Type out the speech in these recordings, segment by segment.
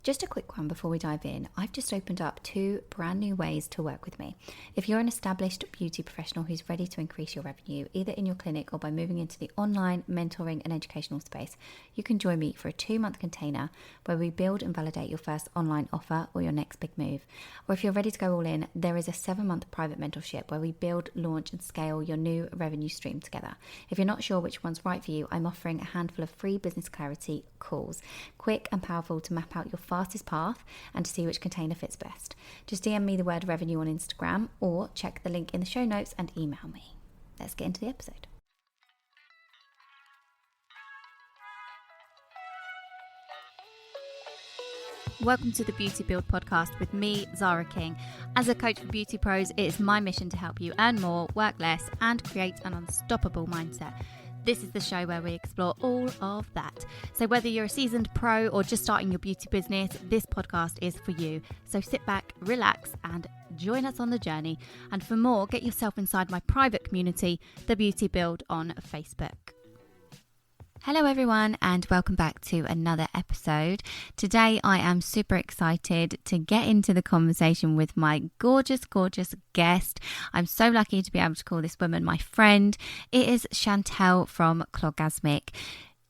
Just a quick one before we dive in. I've just opened up 2 brand new ways to work with me. If you're an established beauty professional who's ready to increase your revenue, either in your clinic or by moving into the online mentoring and educational space, you can join me for a 2-month container where we build and validate your first online offer or your next big move. Or if you're ready to go all in, there is a 7-month private mentorship where we build, launch and scale your new revenue stream together. If you're not sure which one's right for you, I'm offering a handful of free business clarity calls, quick and powerful to map out your fastest path and to see which container fits best. Just DM me the word revenue on Instagram or check the link in the show notes and email me. Let's get into the episode. Welcome to the Beauty Build podcast with me, Zara King. As a coach for beauty pros, it is my mission to help you earn more, work less, and create an unstoppable mindset. This is the show where we explore all of that. So whether you're a seasoned pro or just starting your beauty business, this podcast is for you. So sit back, relax, and join us on the journey. And for more, get yourself inside my private community, The Beauty Build on Facebook. Hello everyone and welcome back to another episode. Today I am super excited to get into the conversation with my gorgeous guest. I'm so lucky to be able to call this woman my friend. It is Chantelle from Clawgasmic.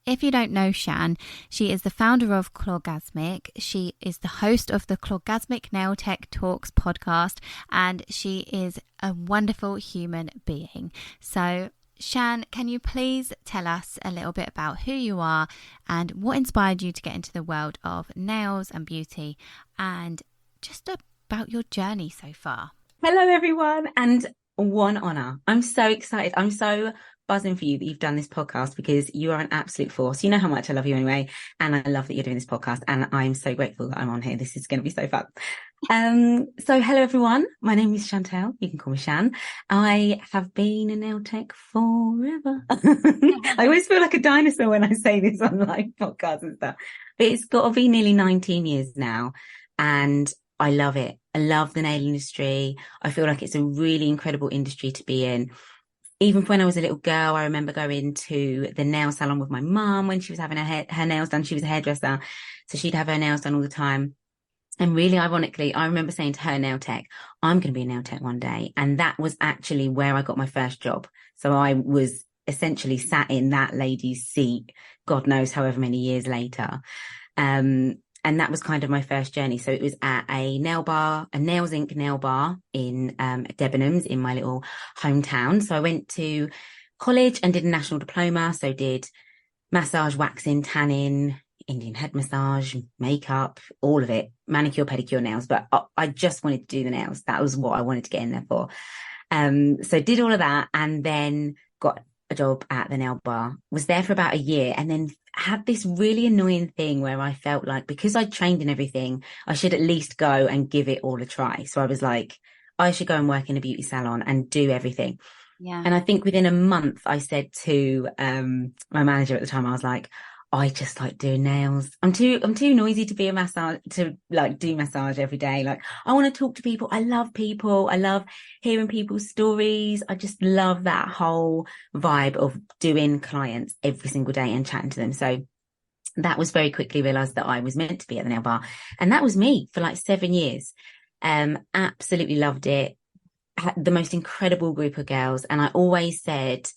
If you don't know Shan, she is the founder of Clawgasmic. She is the host of the Clawgasmic Nail Tech Talks podcast and she is a wonderful human being. So Shan, can you please tell us a little bit about who you are and what inspired you to get into the world of nails and beauty and just about your journey so far? Hello, everyone, and one honour. I'm so excited. I'm so buzzing for you that you've done this podcast because you are an absolute force. You know how much I love you anyway, and I love that you're doing this podcast, and I'm so grateful that I'm on here. This is going to be so fun. So hello everyone, my name is Chantelle, you can call me Shan. I have been a nail tech forever. I always feel like a dinosaur when I say this on like podcasts and stuff, but it's got to be nearly 19 years now and I love it. I love the nail industry. I feel like it's a really incredible industry to be in. Even when I was a little girl, I remember going to the nail salon with my mum when she was having her nails done. She was a hairdresser, so she'd have her nails done all the time. And really ironically, I remember saying to her nail tech, I'm going to be a nail tech one day. And that was actually where I got my first job. So I was essentially sat in that lady's seat, God knows however many years later. And that was kind of my first journey. So it was at a nail bar, a Nails Inc. nail bar in Debenhams in my little hometown. So I went to college and did a national diploma. So did massage, waxing, tanning, Indian head massage, makeup, all of it, manicure, pedicure, nails. But I just wanted to do the nails. That was what I wanted to get in there for. So did all of that and then got a job at the nail bar, was there for about a year and then had this really annoying thing where I felt like because I trained in everything, I should at least go and give it all a try. So I was like, I should go and work in a beauty salon and do everything. Yeah. And I think within a month I said to my manager at the time, I was like, I just like doing nails. I'm too noisy to be a massage, to like do massage every day. Like I want to talk to people. I love people. I love hearing people's stories. I just love that whole vibe of doing clients every single day and chatting to them. So that was very quickly realized that I was meant to be at the nail bar. And that was me for like 7 years. Absolutely loved it. Had the most incredible group of girls. And I always said,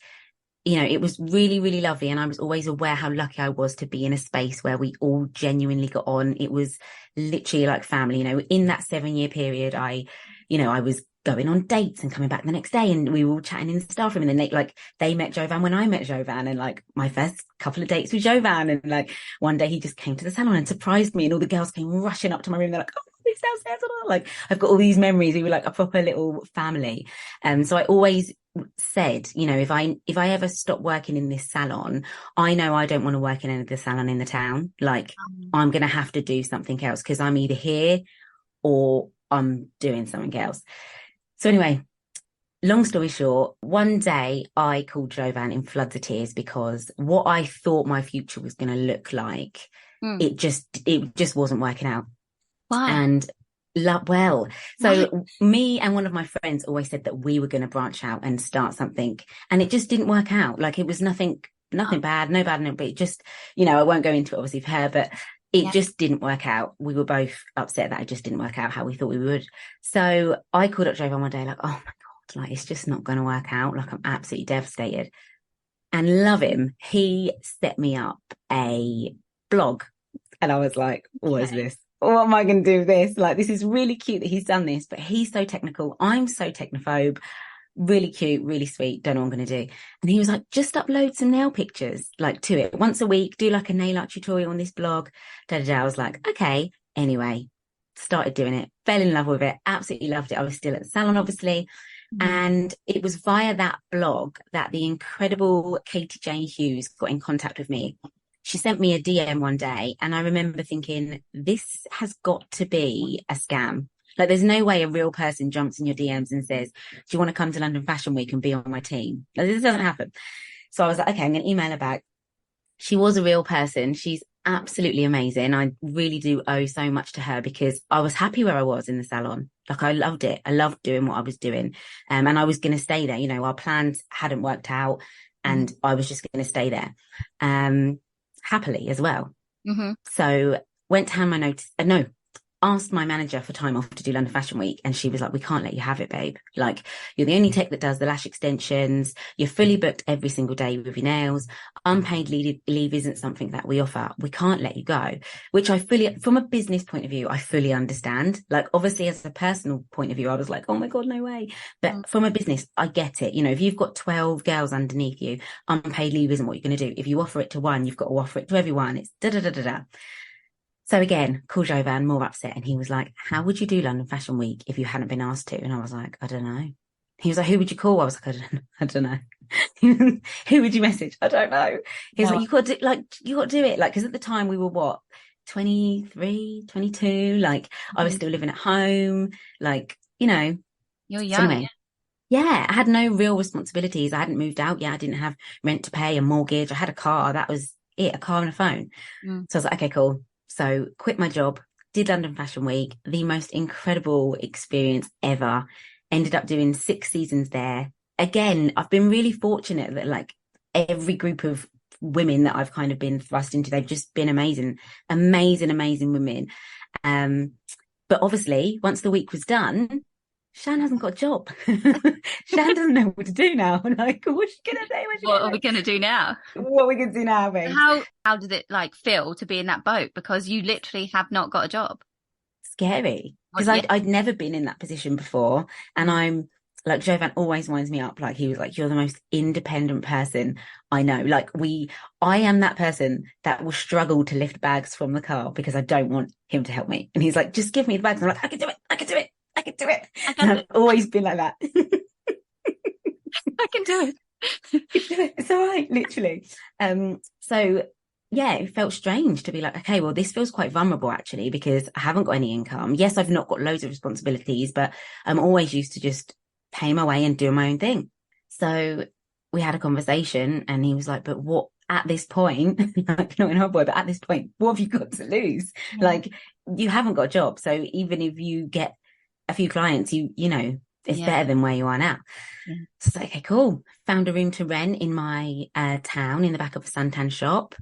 you know, it was really, really lovely. And I was always aware how lucky I was to be in a space where we all genuinely got on. It was literally like family, you know, in that 7-year period, I was going on dates and coming back the next day and we were all chatting in the staff room. And then they met Jovan when I met Jovan and like my first couple of dates with Jovan. And like one day he just came to the salon and surprised me and all the girls came rushing up to my room. They're like, oh, this downstairs. Like I've got all these memories. We were like a proper little family. So I always said, you know, if I ever stop working in this salon, I know I don't want to work in any of the salon in the town. Like I'm going to have to do something else because I'm either here or I'm doing something else. So anyway, long story short, one day I called Jovan in floods of tears because what I thought my future was going to look like, it just wasn't working out. Why? And so me and one of my friends always said that we were going to branch out and start something, and it just didn't work out. Like it was nothing bad, no bad, no, but it just, you know, I won't go into it obviously for her, but it just didn't work out. We were both upset that it just didn't work out how we thought we would. So I called up Jovan one day, like, oh my God, like, it's just not going to work out. Like, I'm absolutely devastated. And love him. He set me up a blog. And I was like, what is this? What am I going to do with this? Like, this is really cute that he's done this, but he's so technical. I'm so technophobe. Really cute, really sweet. Don't know what I'm going to do. And he was like, just upload some nail pictures, like, to it once a week. Do like a nail art tutorial on this blog. I was like, okay. Anyway, started doing it. Fell in love with it. Absolutely loved it. I was still at the salon, obviously. And it was via that blog that the incredible Katie Jane Hughes got in contact with me. She sent me a DM one day, and I remember thinking, this has got to be a scam. Like, there's no way a real person jumps in your DMs and says, do you want to come to London Fashion Week and be on my team? Like, this doesn't happen. So I was like, okay, I'm going to email her back. She was a real person. She's absolutely amazing. I really do owe so much to her because I was happy where I was in the salon. Like, I loved it. I loved doing what I was doing. And I was going to stay there. You know, our plans hadn't worked out and I was just going to stay there. Happily as well. So went to hand my notice. Asked my manager for time off to do London Fashion Week. And she was like, we can't let you have it, babe. Like, you're the only tech that does the lash extensions. You're fully booked every single day with your nails. Unpaid leave isn't something that we offer. We can't let you go, which from a business point of view, I fully understand. Like, obviously, as a personal point of view, I was like, oh my God, no way. But from a business, I get it. You know, if you've got 12 girls underneath you, unpaid leave isn't what you're going to do. If you offer it to one, you've got to offer it to everyone. It's da-da-da-da-da. So again, called Jovan, more upset. And he was like, how would you do London Fashion Week if you hadn't been asked to? And I was like, I don't know. He was like, who would you call? I was like, I don't know. Who would you message? I don't know. He was like, you got to do it. Like, because at the time we were what? 23, 22. Like, I was still living at home. Like, you know. You're young. So anyway, yeah, I had no real responsibilities. I hadn't moved out yet. I didn't have rent to pay, a mortgage. I had a car. That was it, a car and a phone. So I was like, okay, cool. So quit my job, did London Fashion Week, the most incredible experience ever. Ended up doing 6 seasons there. Again, I've been really fortunate that like every group of women that I've kind of been thrust into, they've just been amazing, amazing women. But obviously, once the week was done, Shan hasn't got a job. Shan doesn't know what to do now. I'm like, what's she gonna do? What are we gonna do now? What are we gonna do now, babe? How did it like feel to be in that boat? Because you literally have not got a job. Scary. Because I'd never been in that position before. And I'm like, Jovan always winds me up. Like, he was like, you're the most independent person I know. Like, I am that person that will struggle to lift bags from the car because I don't want him to help me. And he's like, just give me the bags. And I'm like, I can do it. I've always been like that. I can do it. It's all right, literally. So yeah, it felt strange to be like, okay, well, this feels quite vulnerable actually, because I haven't got any income. Yes, I've not got loads of responsibilities, but I'm always used to just paying my way and doing my own thing. So we had a conversation and he was like, but what at this point, like, not in hot boy, but at this point, what have you got to lose? Like, you haven't got a job. So even if you get a few clients, you know, it's better than where you are now. So it's like, okay, cool. Found a room to rent in my town in the back of a suntan shop,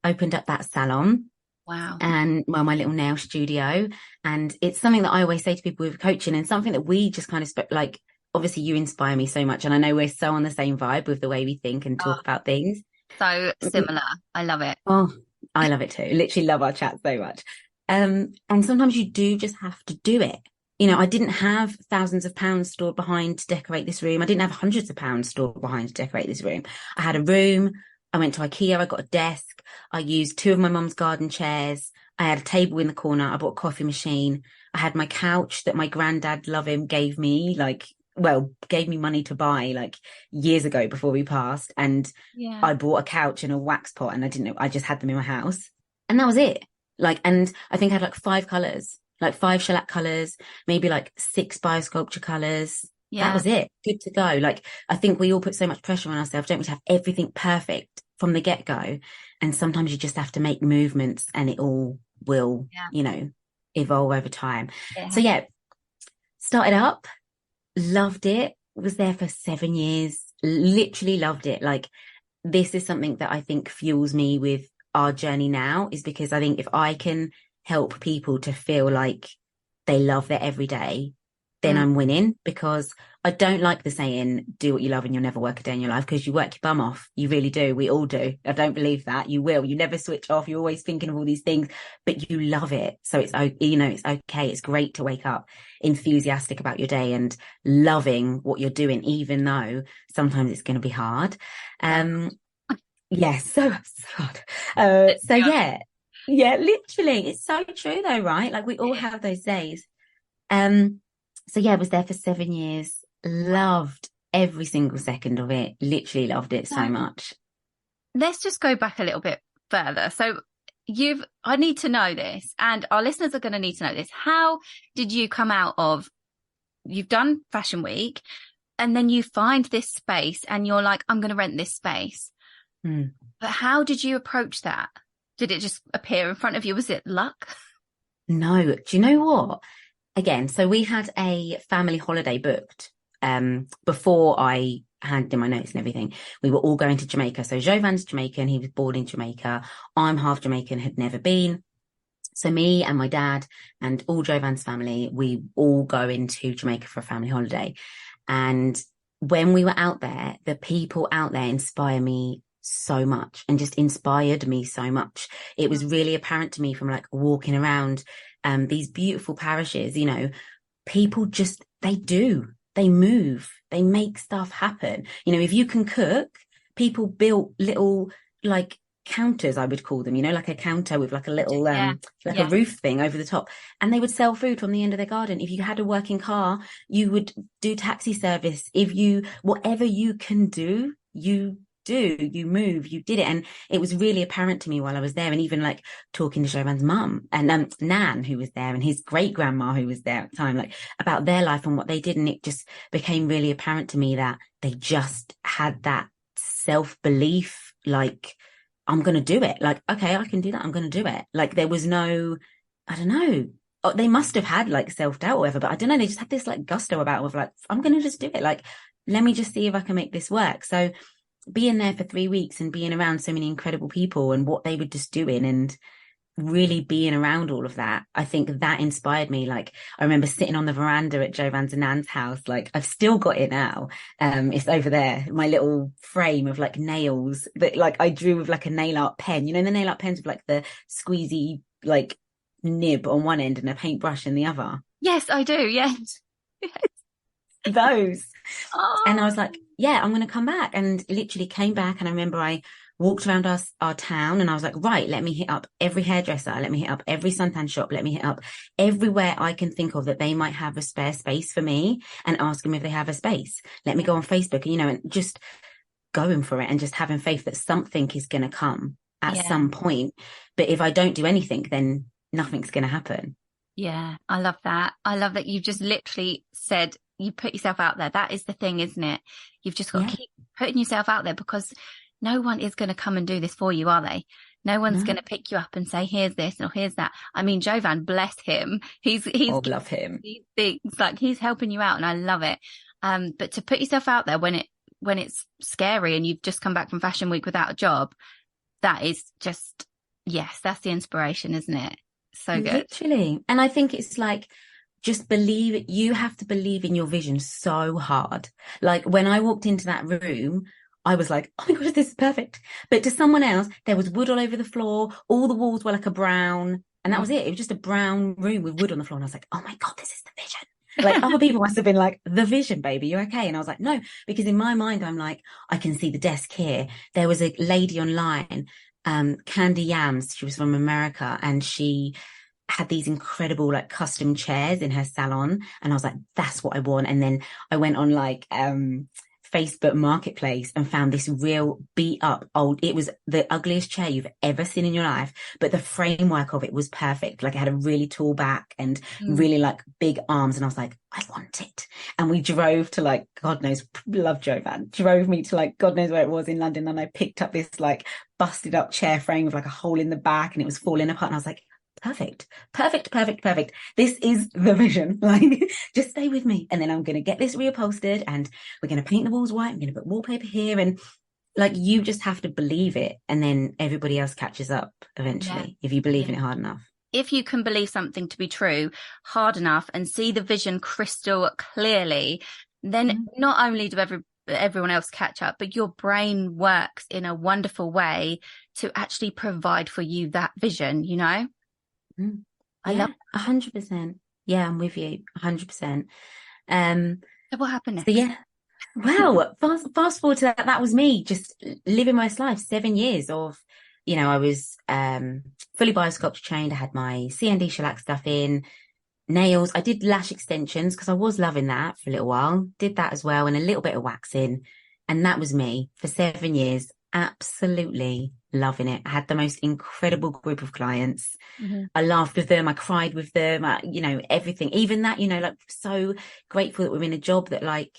opened up that salon. Wow. And my little nail studio. And it's something that I always say to people with coaching, and something that we just kind of like, obviously you inspire me so much. And I know we're so on the same vibe with the way we think and talk about things. So similar. I love it. Oh, I love it too. Literally love our chat so much. And sometimes you do just have to do it. You know, I didn't have thousands of pounds stored behind to decorate this room. I didn't have hundreds of pounds stored behind to decorate this room. I had a room. I went to IKEA. I got a desk. I used 2 of my mum's garden chairs. I had a table in the corner. I bought a coffee machine. I had my couch that my granddad, love him, gave me money to buy like years ago before we passed. And I bought a couch and a wax pot, and I didn't know, I just had them in my house. And that was it. Like, and I think I had like 5 colours. Like 5 shellac colours, maybe like 6 biosculpture colours. That was it. Good to go. Like, I think we all put so much pressure on ourselves, don't we, to have everything perfect from the get-go. And sometimes you just have to make movements and it all will, you know, evolve over time. So started up, loved it, was there for 7 years, literally loved it. Like, this is something that I think fuels me with our journey now is because I think if I can help people to feel like they love their everyday, then I'm winning, because I don't like the saying, do what you love and you'll never work a day in your life, because you work your bum off. You really do. We all do. I don't believe that. You will. You never switch off. You're always thinking of all these things, but you love it. So it's, it's okay. It's great to wake up enthusiastic about your day and loving what you're doing, even though sometimes it's going to be hard. Yes. So hard. Yeah, literally. It's so true though, right? Like we all have those days. So yeah, I was there for 7 years. Loved every single second of it. Literally loved it so much. Let's just go back a little bit further. So I need to know this, and our listeners are going to need to know this. How did you come out of, you've done Fashion Week, and then you find this space and you're like, I'm going to rent this space. But how did you approach that? Did it just appear in front of you? Was it luck? No. Do you know what? Again, so we had a family holiday booked before I handed in my notes and everything. We were all going to Jamaica. So Jovan's Jamaican. He was born in Jamaica. I'm half Jamaican, had never been. So me and my dad and all Jovan's family, we all go into Jamaica for a family holiday. And when we were out there, the people out there inspire me so much and just inspired me so much. It was really apparent to me from like walking around these beautiful parishes, you know, people just, they move, they make stuff happen. You know, if you can cook, people built little like counters, I would call them, you know, like a counter with like a little, a roof thing over the top, and they would sell food from the end of their garden. If you had a working car, you would do taxi service. Whatever you can do, you move, you did it. And it was really apparent to me while I was there, and even like talking to Jovan's mum and Nan, who was there, and his great grandma who was there at the time, like about their life and what they did. And it just became really apparent to me that they just had that self-belief, like, I'm going to do it. Like, okay, I can do that. I'm going to do it. Like there was no, I don't know. Oh, they must have had like self-doubt or whatever, but I don't know. They just had this like gusto about it, of like, I'm going to just do it. Like, let me just see if I can make this work. So being there for 3 weeks and being around so many incredible people and what they were just doing and really being around all of that, I think that inspired me. Like I remember sitting on the veranda at Jovan's and Nan's house. Like I've still got it now. It's over there, my little frame of like nails that like I drew with like a nail art pen, you know, the nail art pens with like the squeezy like nib on one end and a paintbrush in the other. Yes, I do. Yes. Those. And I was like, yeah, I'm going to come back, and literally came back. And I remember I walked around our town and I was like, right, let me hit up every hairdresser. Let me hit up every suntan shop. Let me hit up everywhere I can think of that they might have a spare space for me, and ask them if they have a space. Let me go on Facebook, you know, and just going for it and just having faith that something is going to come at some point. But if I don't do anything, then nothing's going to happen. Yeah, I love that. I love that you've just literally said, you put yourself out there. That is the thing, isn't it? You've just got to keep putting yourself out there, because no one is going to come and do this for you, are they? No one's going to pick you up and say, here's this or here's that. I mean, Jovan, bless him. He's love him. These things, like he's helping you out, and I love it. But to put yourself out there when it's scary and you've just come back from Fashion Week without a job, that is just, yes, that's the inspiration, isn't it? So good. Literally. And I think it's like, just you have to believe in your vision so hard. Like when I walked into that room, I was like, oh my gosh, this is perfect. But to someone else, there was wood all over the floor. All the walls were like a brown, and that was it. It was just a brown room with wood on the floor. And I was like, oh my God, this is the vision. Like other people must have been like, the vision, baby, you're okay. And I was like, no, because in my mind, I'm like, I can see the desk here. There was a lady online, Candy Yams. She was from America, and she had these incredible like custom chairs in her salon, and I was like, that's what I want. And then I went on like Facebook Marketplace and found this real beat up old, it was the ugliest chair you've ever seen in your life, but the framework of it was perfect. Like it had a really tall back and really like big arms, and I was like, I want it. And we drove to like, God knows, love Jovan, drove me to like God knows where it was in London, and I picked up this like busted up chair frame with like a hole in the back, and it was falling apart, and I was like, perfect. This is the vision. Like, just stay with me. And then I'm going to get this reupholstered, and we're going to paint the walls white. I'm going to put wallpaper here. And like you just have to believe it, and then everybody else catches up Yeah. eventually if you believe Yeah. in it hard enough. If you can believe something to be true hard enough and see the vision crystal clearly, then Mm. not only do everyone else catch up, but your brain works in a wonderful way to actually provide for you that vision, you know? Mm. I love Yeah, 100%. Yeah, I'm with you, 100%. Um, it. What happened so next? yeah, wow. Fast forward to that. That was me just living my best life. 7 years of, I was fully biosculpture trained. I had my CND shellac stuff in, nails. I did lash extensions because I was loving that for a little while. Did that as well, and a little bit of waxing. And that was me for 7 years. Absolutely loving it. I had the most incredible group of clients. Mm-hmm. I laughed with them. I cried with them. Everything. Even that, like so grateful that we're in a job that like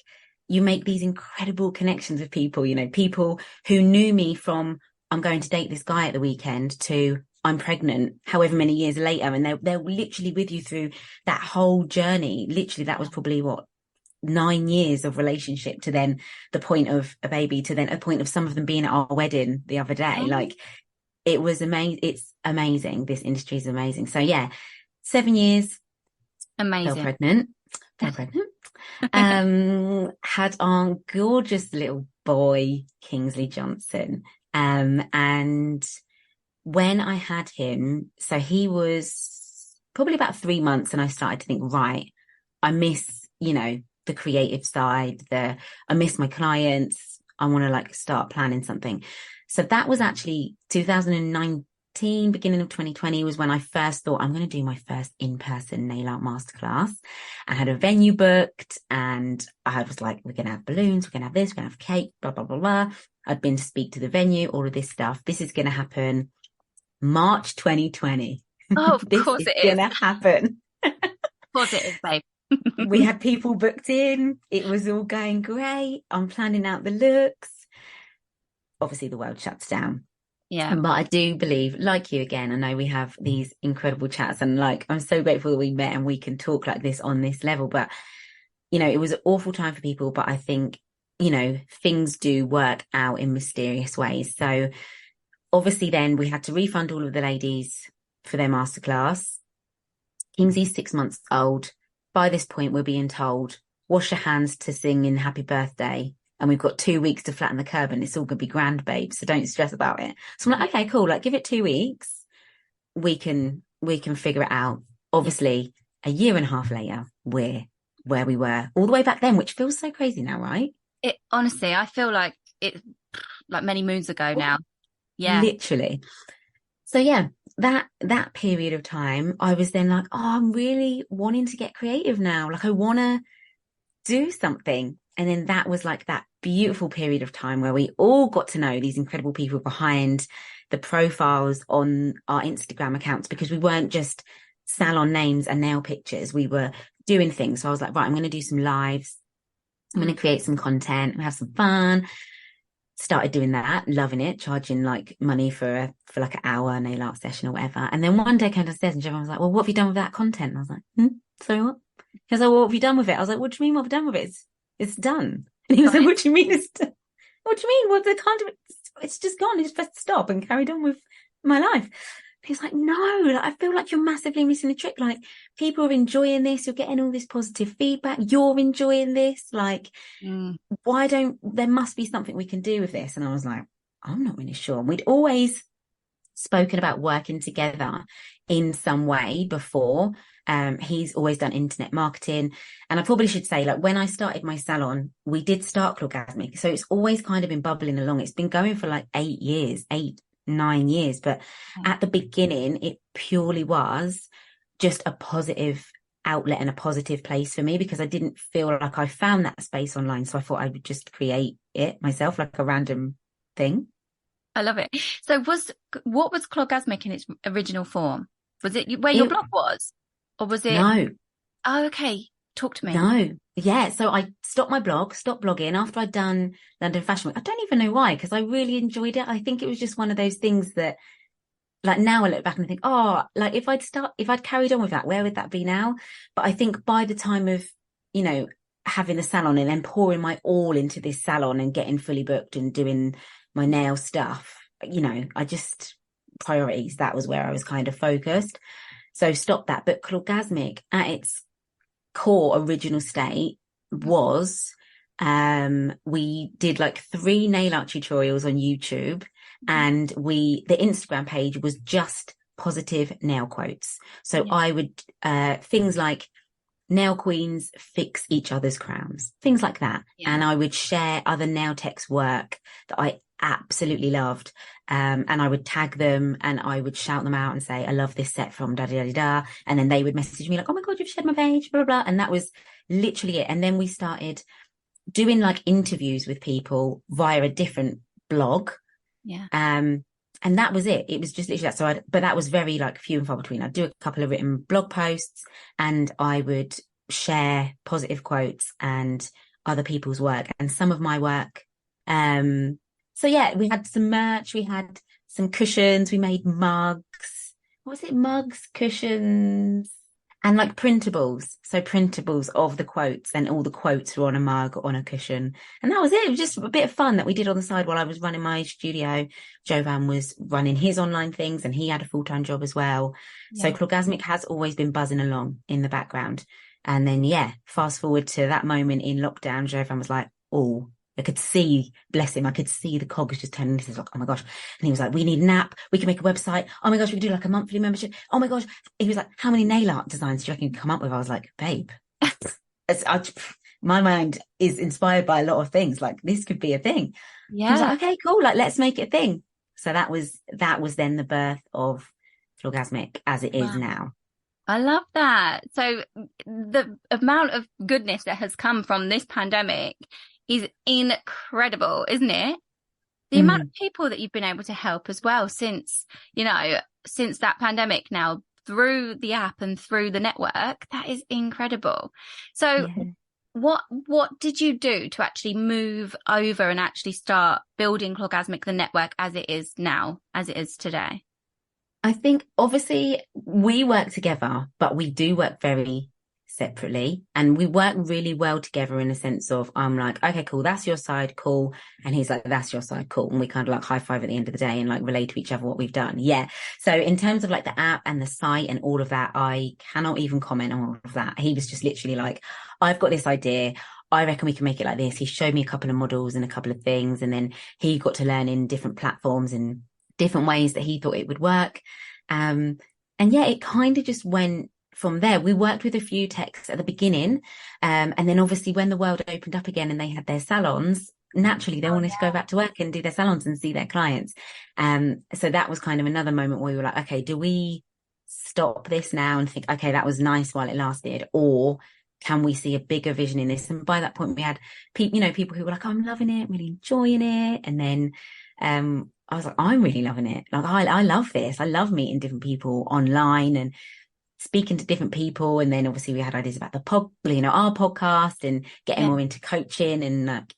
you make these incredible connections with people, people who knew me from I'm going to date this guy at the weekend to I'm pregnant, however many years later. And they're literally with you through that whole journey. Literally, that was probably 9 years of relationship to then the point of a baby to then a point of some of them being at our wedding the other day. Like it was amazing. It's amazing. This industry is amazing. So yeah, 7 years, fell Amazing. pregnant, had our gorgeous little boy, Kingsley Johnson. And when I had him, so he was probably about 3 months, and I started to think, right, I miss, the creative side, I miss my clients. I want to like start planning something. So that was actually 2019, beginning of 2020 was when I first thought I'm going to do my first in-person nail art masterclass. I had a venue booked, and I was like, we're going to have balloons, we're going to have this, we're going to have cake, blah, blah, blah, blah. I'd been to speak to the venue, all of this stuff. This is going to happen March 2020. Oh, of This course is it is. going to happen. Of course it is, babe. We had people booked in. It was all going great. I'm planning out the looks. Obviously, the world shuts down. Yeah. But I do believe, like you again, I know we have these incredible chats, and like I'm so grateful that we met and we can talk like this on this level. But, it was an awful time for people. But I think, things do work out in mysterious ways. So obviously then we had to refund all of the ladies for their masterclass. Kingsley's 6 months old. By this point, we're being told, wash your hands to sing in happy birthday. And we've got 2 weeks to flatten the curve, and it's all going to be grand, babe. So don't stress about it. So I'm like, okay, cool. Like, give it 2 weeks. We can figure it out. Obviously, a year and a half later, we're where we were all the way back then, which feels so crazy now, right? It honestly, I feel like it like many moons ago now. Yeah. Literally. So yeah, that period of time, I was then like, oh, I'm really wanting to get creative now. Like I want to do something. And then that was like that beautiful period of time where we all got to know these incredible people behind the profiles on our Instagram accounts, because we weren't just salon names and nail pictures. We were doing things. So I was like, right, I'm going to do some lives. I'm going to create some content and have some fun. Started doing that, loving it, charging like money for like an hour nail art session or whatever. And then one day I came downstairs and Javon was like, well, what have you done with that content? And I was like, sorry, what? He was like, well, what have you done with it? I was like, what do you mean what have you done with it? It's done. And he was like, what do you mean it's done? What do you mean? Well, the content, it's just gone. He just pressed stop and carried on with my life. He's like, no, like, I feel like you're massively missing the trick. Like people are enjoying this. You're getting all this positive feedback. You're enjoying this. Like, there must be something we can do with this. And I was like, I'm not really sure. And we'd always spoken about working together in some way before. He's always done internet marketing. And I probably should say, like, when I started my salon, we did start Clawgasmic. So it's always kind of been bubbling along. It's been going for like 9 years. But at the beginning, it purely was just a positive outlet and a positive place for me, because I didn't feel like I found that space online. So I thought I would just create it myself, like a random thing. I love it. So what was Clawgasmic in its original form? Was it where your blog was? Or was it? No. Oh, okay. Talk to me. No. Yeah. So I stopped blogging after I'd done London Fashion Week. I don't even know why, because I really enjoyed it. I think it was just one of those things that, like, now I look back and I think, oh, like if I'd carried on with that, where would that be now? But I think by the time of, having the salon and then pouring my all into this salon and getting fully booked and doing my nail stuff. I just priorities. That was where I was kind of focused. So stop that. But Clawgasmic at its core original state was we did like 3 nail art tutorials on YouTube, and the Instagram page was just positive nail quotes. So I would things like nail queens fix each other's crowns, things like that. And I would share other nail techs work that I absolutely loved. And I would tag them and I would shout them out and say, I love this set from da da da da. And then they would message me like, oh my God, you've shared my page, blah, blah, blah. And that was literally it. And then we started doing like interviews with people via a different blog. Yeah. And that was it. It was just literally that. So but that was very like few and far between. I'd do a couple of written blog posts and I would share positive quotes and other people's work and some of my work. So yeah, we had some merch, we had some cushions, we made mugs. What was it? Mugs, cushions, and like printables. So printables of the quotes, and all the quotes were on a mug or on a cushion. And that was it. It was just a bit of fun that we did on the side while I was running my studio. Jovan was running his online things and he had a full-time job as well. Yeah. So Clawgasmic has always been buzzing along in the background. And then, fast forward to that moment in lockdown, Jovan was like, oh, I could see, bless him, I could see the cogs just turning. This is like, oh my gosh. And he was like, we need an app. We can make a website. Oh my gosh, we can do like a monthly membership. Oh my gosh. He was like, how many nail art designs do you reckon you can come up with? I was like, babe, my mind is inspired by a lot of things. Like this could be a thing. Yeah. He was like, okay, cool. Like, let's make it a thing. So that was then the birth of Clawgasmic as it is now. I love that. So the amount of goodness that has come from this pandemic is incredible, isn't it? The amount of people that you've been able to help as well since that pandemic now, through the app and through the network, that is incredible. So what did you do to actually move over and actually start building Clawgasmic, the network, as it is now, as it is today? I think obviously we work together, but we do work very separately, and we work really well together in a sense of I'm like, okay, cool, that's your side, cool, and he's like, that's your side, cool, and we kind of like high five at the end of the day and like relate to each other what we've done. So in terms of like the app and the site and all of that, I cannot even comment on all of that. He was just literally like, I've got this idea, I reckon we can make it like this. He showed me a couple of models and a couple of things, and then he got to learn in different platforms and different ways that he thought it would work. And it kind of just went from there. We worked with a few techs at the beginning. And then obviously when the world opened up again and they had their salons, naturally they wanted to go back to work and do their salons and see their clients. So that was kind of another moment where we were like, okay, do we stop this now and think, okay, that was nice while it lasted, or can we see a bigger vision in this? And by that point we had people who were like, oh, I'm loving it, really enjoying it. And then, I was like, I'm really loving it. Like, I love this. I love meeting different people online and speaking to different people. And then obviously we had ideas about our podcast and getting more into coaching and like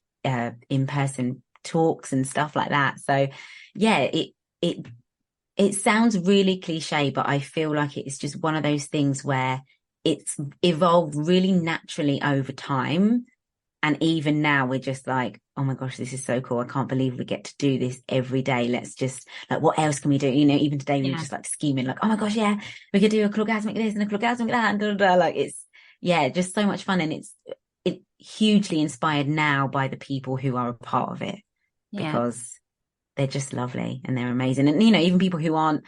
in-person talks and stuff like that. So it sounds really cliche, but I feel like it's just one of those things where it's evolved really naturally over time. And even now we're just like, oh my gosh, this is so cool. I can't believe we get to do this every day. Let's just like, what else can we do? Even today we were just like scheming like, oh my gosh, we could do a Clawgasmic this and a Clawgasmic that and blah, blah, blah. Like it's, just so much fun. And it's hugely inspired now by the people who are a part of it because they're just lovely and they're amazing. And, even people who aren't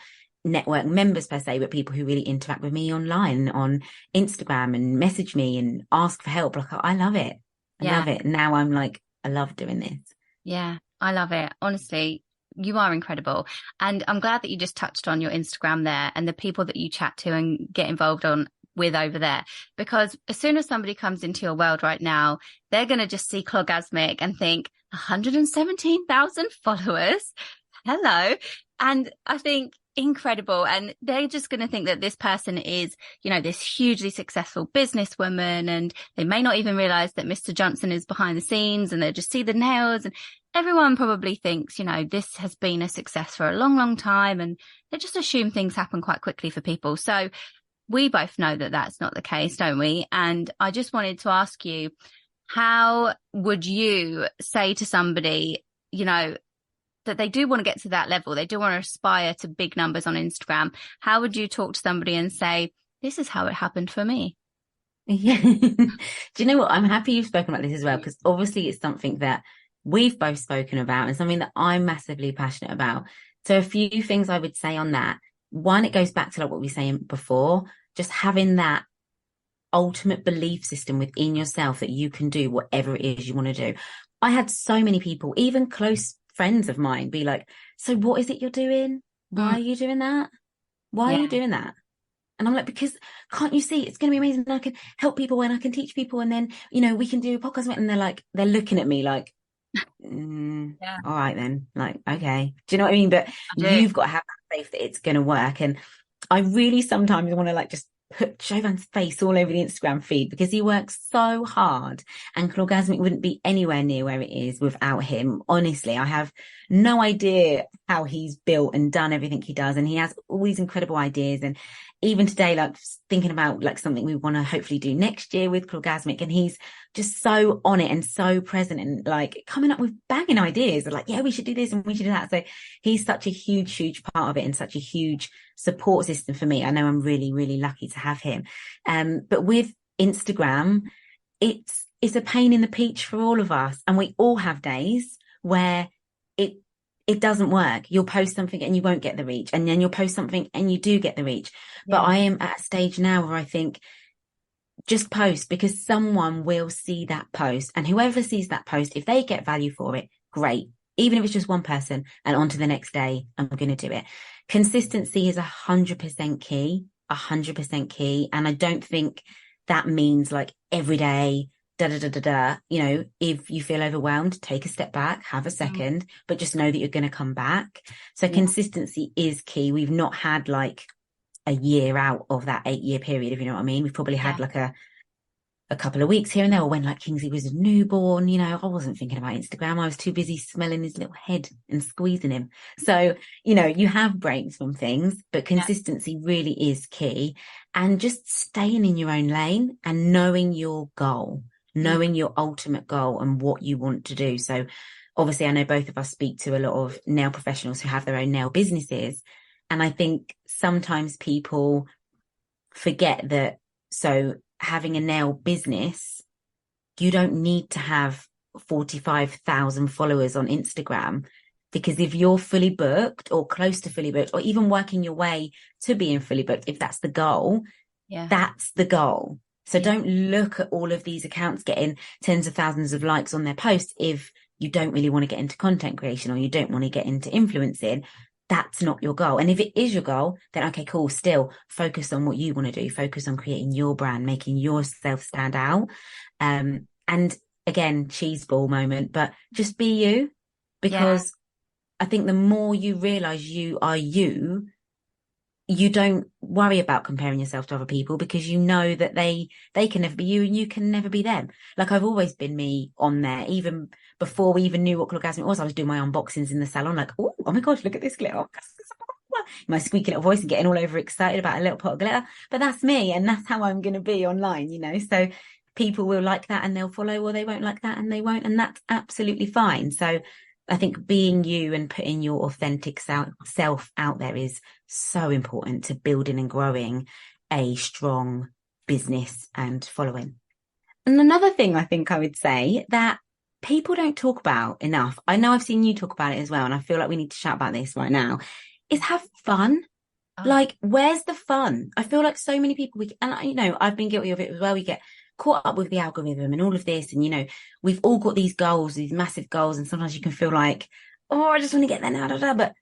network members per se, but people who really interact with me online on Instagram and message me and ask for help. Like, I love it. I love it. Now I'm like, I love doing this. Yeah, I love it. Honestly, you are incredible. And I'm glad that you just touched on your Instagram there and the people that you chat to and get involved with over there. Because as soon as somebody comes into your world right now, they're going to just see Clawgasmic and think 117,000 followers. Hello. And I think incredible. And they're just going to think that this person is, this hugely successful businesswoman, and they may not even realize that Mr. Johnson is behind the scenes, and they'll just see the nails, and everyone probably thinks, this has been a success for a long, long time, and they just assume things happen quite quickly for people. So we both know that that's not the case, don't we? And I just wanted to ask you, how would you say to somebody, that they do want to get to that level. They do want to aspire to big numbers on Instagram. How would you talk to somebody and say, this is how it happened for me? Yeah. Do you know what? I'm happy you've spoken about this as well, because obviously it's something that we've both spoken about and something that I'm massively passionate about. So a few things I would say on that. One, it goes back to like what we were saying before, just having that ultimate belief system within yourself that you can do whatever it is you want to do. I had so many people, even close friends of mine, be like, so what is it you're doing? Why are you doing that? Why are you doing that? And I'm like, because can't you see it's going to be amazing? I can help people and I can teach people. And then, we can do a podcast. And they're like, they're looking at me like, all right, then. Like, okay. Do you know what I mean? But you've got to have that faith that it's going to work. And I really sometimes want to like just put Chauvin's face all over the Instagram feed because he works so hard, and Clawgasmic wouldn't be anywhere near where it is without him. Honestly, I have no idea how he's built and done everything he does. And he has all these incredible ideas. And even today, like thinking about like something we want to hopefully do next year with Clawgasmic, and he's just so on it and so present and like coming up with banging ideas. Like, yeah, we should do this and we should do that. So he's such a huge part of it and such a huge support system for me. I know I'm really, really lucky to have him. But with Instagram, it's a pain in the peach for all of us. And we all have days where it doesn't work. You'll post something and you won't get the reach. And then you'll post something and you do get the reach. Yeah. But I am at a stage now where I think just post, because someone will see that post, and whoever sees that post, if they get value for it, great. Even if it's just one person, and on to the next day, I'm going to do it. Consistency is 100% key, 100% key. And I don't think that means like every day, if you feel overwhelmed, take a step back, have a second, but just know that you're going to come back. So consistency is key. We've not had like a year out of that 8-year period, if you know what I mean. We've probably had like a couple of weeks here and there, or when like Kingsley was a newborn, I wasn't thinking about Instagram. I was too busy smelling his little head and squeezing him. So, you have breaks from things, but consistency really is key. And just staying in your own lane and knowing your goal, knowing your ultimate goal and what you want to do. So obviously I know both of us speak to a lot of nail professionals who have their own nail businesses. And I think sometimes people forget that. So having a nail business, you don't need to have 45,000 followers on Instagram, because if you're fully booked or close to fully booked, or even working your way to being fully booked, if that's the goal, that's the goal. So don't look at all of these accounts getting tens of thousands of likes on their posts if you don't really want to get into content creation or you don't want to get into influencing. That's not your goal. And if it is your goal, then okay, cool. Still focus on what you want to do. Focus on creating your brand, making yourself stand out. And again, cheese ball moment, but just be you, because I think the more you realize you are you, you don't worry about comparing yourself to other people, because you know that they can never be you and you can never be them. Like I've always been me on there. Even before we even knew what Clawgasmic was, I was doing my unboxings in the salon, like, oh my gosh, look at this glitter. My squeaky little voice and getting all over excited about a little pot of glitter. But that's me, and that's how I'm going to be online, So people will like that and they'll follow, or they won't like that and they won't. And that's absolutely fine. So I think being you and putting your authentic self out there is so important to building and growing a strong business and following. And another thing I think I would say that people don't talk about enough, I know I've seen you talk about it as well, and I feel like we need to shout about this right now, is have fun. Like, where's the fun? I feel like so many people, I've been guilty of it as well. We get caught up with the algorithm and all of this, and we've all got these goals, these massive goals, and sometimes you can feel like, oh, I just want to get there now, but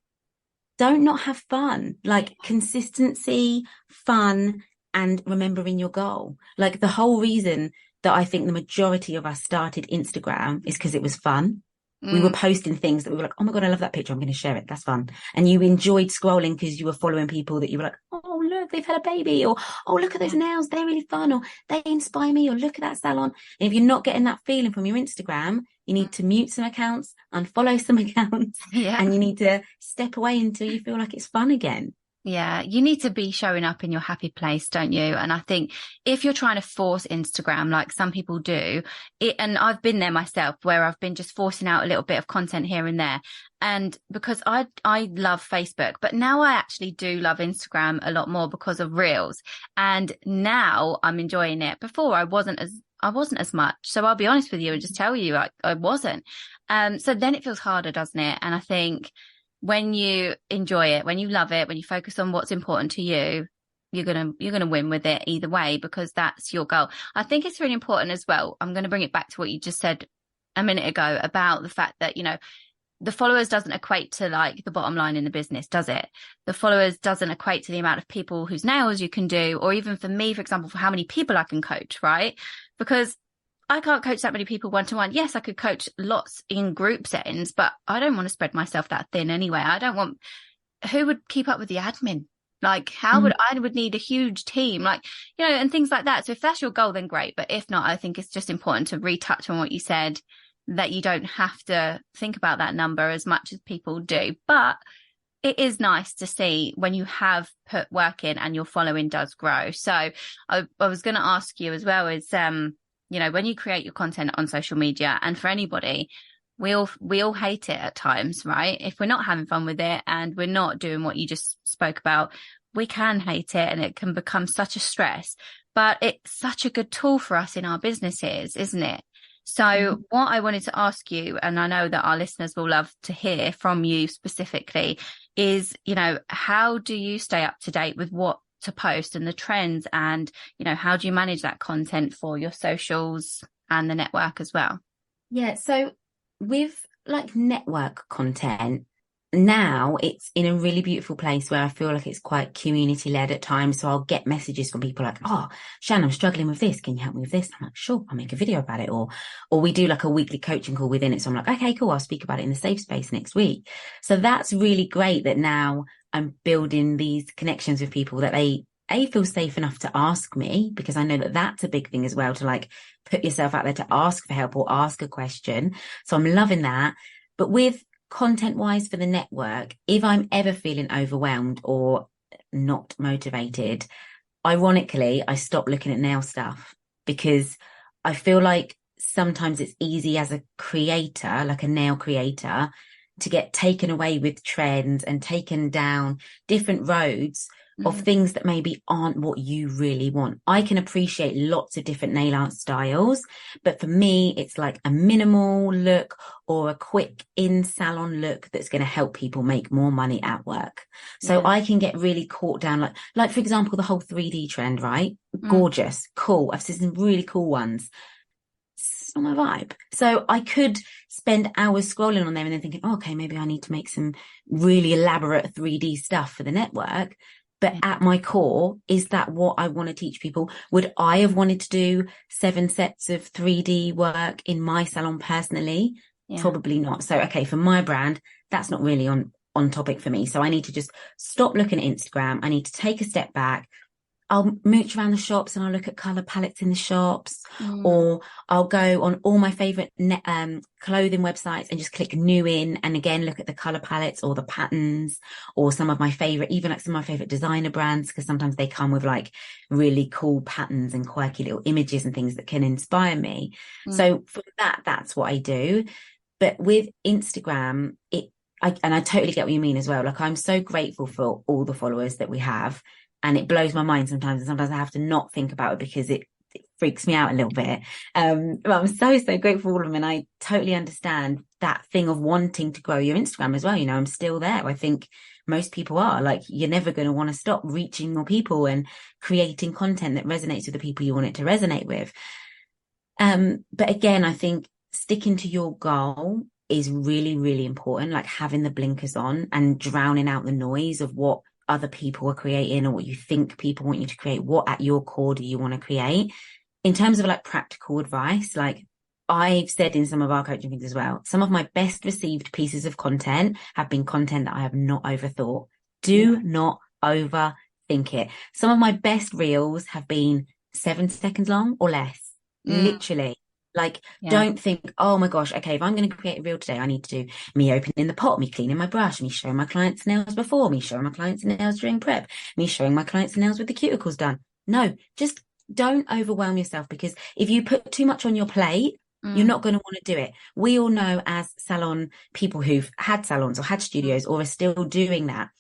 don't not have fun. Like consistency, fun, and remembering your goal. Like the whole reason that I think the majority of us started Instagram is because it was fun. We were posting things that we were like, oh my God, I love that picture, I'm going to share it, that's fun. And you enjoyed scrolling because you were following people that you were like, oh look, they've had a baby, or oh look at those nails, they're really fun, or they inspire me, or look at that salon. And if you're not getting that feeling from your Instagram, you need to mute some accounts, unfollow some accounts, and you need to step away until you feel like it's fun again. Yeah, you need to be showing up in your happy place, don't you? And I think if you're trying to force Instagram, like some people do, and I've been there myself, where I've been just forcing out a little bit of content here and there. And because I love Facebook, but now I actually do love Instagram a lot more because of Reels. And now I'm enjoying it. Before I wasn't as much. So I'll be honest with you and just tell you I wasn't. So then it feels harder, doesn't it? And I think when you enjoy it, when you love it, when you focus on what's important to you, you're gonna win with it either way, because that's your goal. I think it's really important as well. I'm going to bring it back to what you just said a minute ago about the fact that, the followers doesn't equate to like the bottom line in the business, does it? The followers doesn't equate to the amount of people whose nails you can do, or even for me, for example, for how many people I can coach, right? Because I can't coach that many people one-to-one. Yes, I could coach lots in group settings, but I don't want to spread myself that thin anyway. Who would keep up with the admin? Like, I would need a huge team, like, and things like that. So if that's your goal, then great. But if not, I think it's just important to retouch on what you said, that you don't have to think about that number as much as people do. But it is nice to see when you have put work in and your following does grow. So I was going to ask you as well is, when you create your content on social media, and for anybody, we all hate it at times, right? If we're not having fun with it and we're not doing what you just spoke about, we can hate it and it can become such a stress. But it's such a good tool for us in our businesses, isn't it? So what I wanted to ask you, and I know that our listeners will love to hear from you specifically, is, how do you stay up to date with what to post and the trends, and how do you manage that content for your socials and the network as well? Yeah, so with like network content, now it's in a really beautiful place where I feel like it's quite community led at times. So I'll get messages from people like, "Oh, Shan, I'm struggling with this. Can you help me with this?" I'm like, "Sure, I'll make a video about it." Or we do like a weekly coaching call within it. So I'm like, "Okay, cool. I'll speak about it in the safe space next week." So that's really great that now I'm building these connections with people that they feel safe enough to ask me, because I know that that's a big thing as well, to like put yourself out there to ask for help or ask a question. So I'm loving that. But with content wise for the network, if I'm ever feeling overwhelmed or not motivated, ironically, I stop looking at nail stuff, because I feel like sometimes it's easy as a creator, like a nail creator, to get taken away with trends and taken down different roads of things that maybe aren't what you really want. I can appreciate lots of different nail art styles, but for me, it's like a minimal look or a quick in-salon look that's going to help people make more money at work. So I can get really caught down, like for example, the whole 3D trend, right? Gorgeous, cool. I've seen some really cool ones. It's not my vibe. So I could spend hours scrolling on them and then thinking, oh, okay, maybe I need to make some really elaborate 3D stuff for the network. But at my core, is that what I want to teach people? Would I have wanted to do 7 sets of 3D work in my salon personally? Probably not. So, okay, for my brand, that's not really on topic for me. So I need to just stop looking at Instagram. I need to take a step back. I'll mooch around the shops and I'll look at color palettes in the shops, or I'll go on all my favorite clothing websites and just click new in, and again look at the color palettes or the patterns, or some of my favorite, even like some of my favorite designer brands, because sometimes they come with like really cool patterns and quirky little images and things that can inspire me. So for that's what I do. But with Instagram, and I totally get what you mean as well. Like, I'm so grateful for all the followers that we have. And it blows my mind sometimes. And sometimes I have to not think about it because it freaks me out a little bit. But I'm so, so grateful for all of them. And I totally understand that thing of wanting to grow your Instagram as well. I'm still there. I think most people are. Like, you're never going to want to stop reaching more people and creating content that resonates with the people you want it to resonate with. But again, I think sticking to your goal is really, really important. Like having the blinkers on and drowning out the noise of what other people are creating or what you think people want you to create. What at your core do you want to create? In terms of like practical advice, like I've said in some of our coaching things as well, some of my best received pieces of content have been content that I have not overthought. Do not overthink it. Some of my best reels have been 7 seconds long or less, literally. Like, Yeah. don't think, oh my gosh, okay, if I'm going to create a reel today, I need to do me opening the pot, me cleaning my brush, me showing my clients nails before, me showing my clients nails during prep, me showing my clients nails with the cuticles done. No, just don't overwhelm yourself, because if you put too much on your plate, you're Mm. not going to want to do it. We all know, as salon people who've had salons or had studios or are still doing that,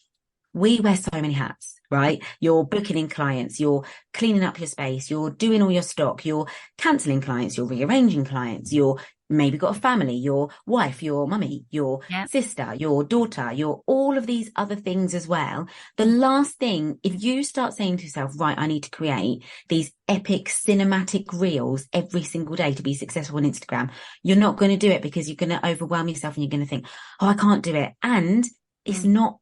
we wear so many hats, right? You're booking in clients, you're cleaning up your space, you're doing all your stock, you're cancelling clients, you're rearranging clients, you're maybe got a family, your wife, your mummy, your Yeah. sister, your daughter, your all of these other things as well. The last thing, if you start saying to yourself, right, I need to create these epic cinematic reels every single day to be successful on Instagram, you're not going to do it, because you're going to overwhelm yourself and you're going to think, oh, I can't do it. And it's not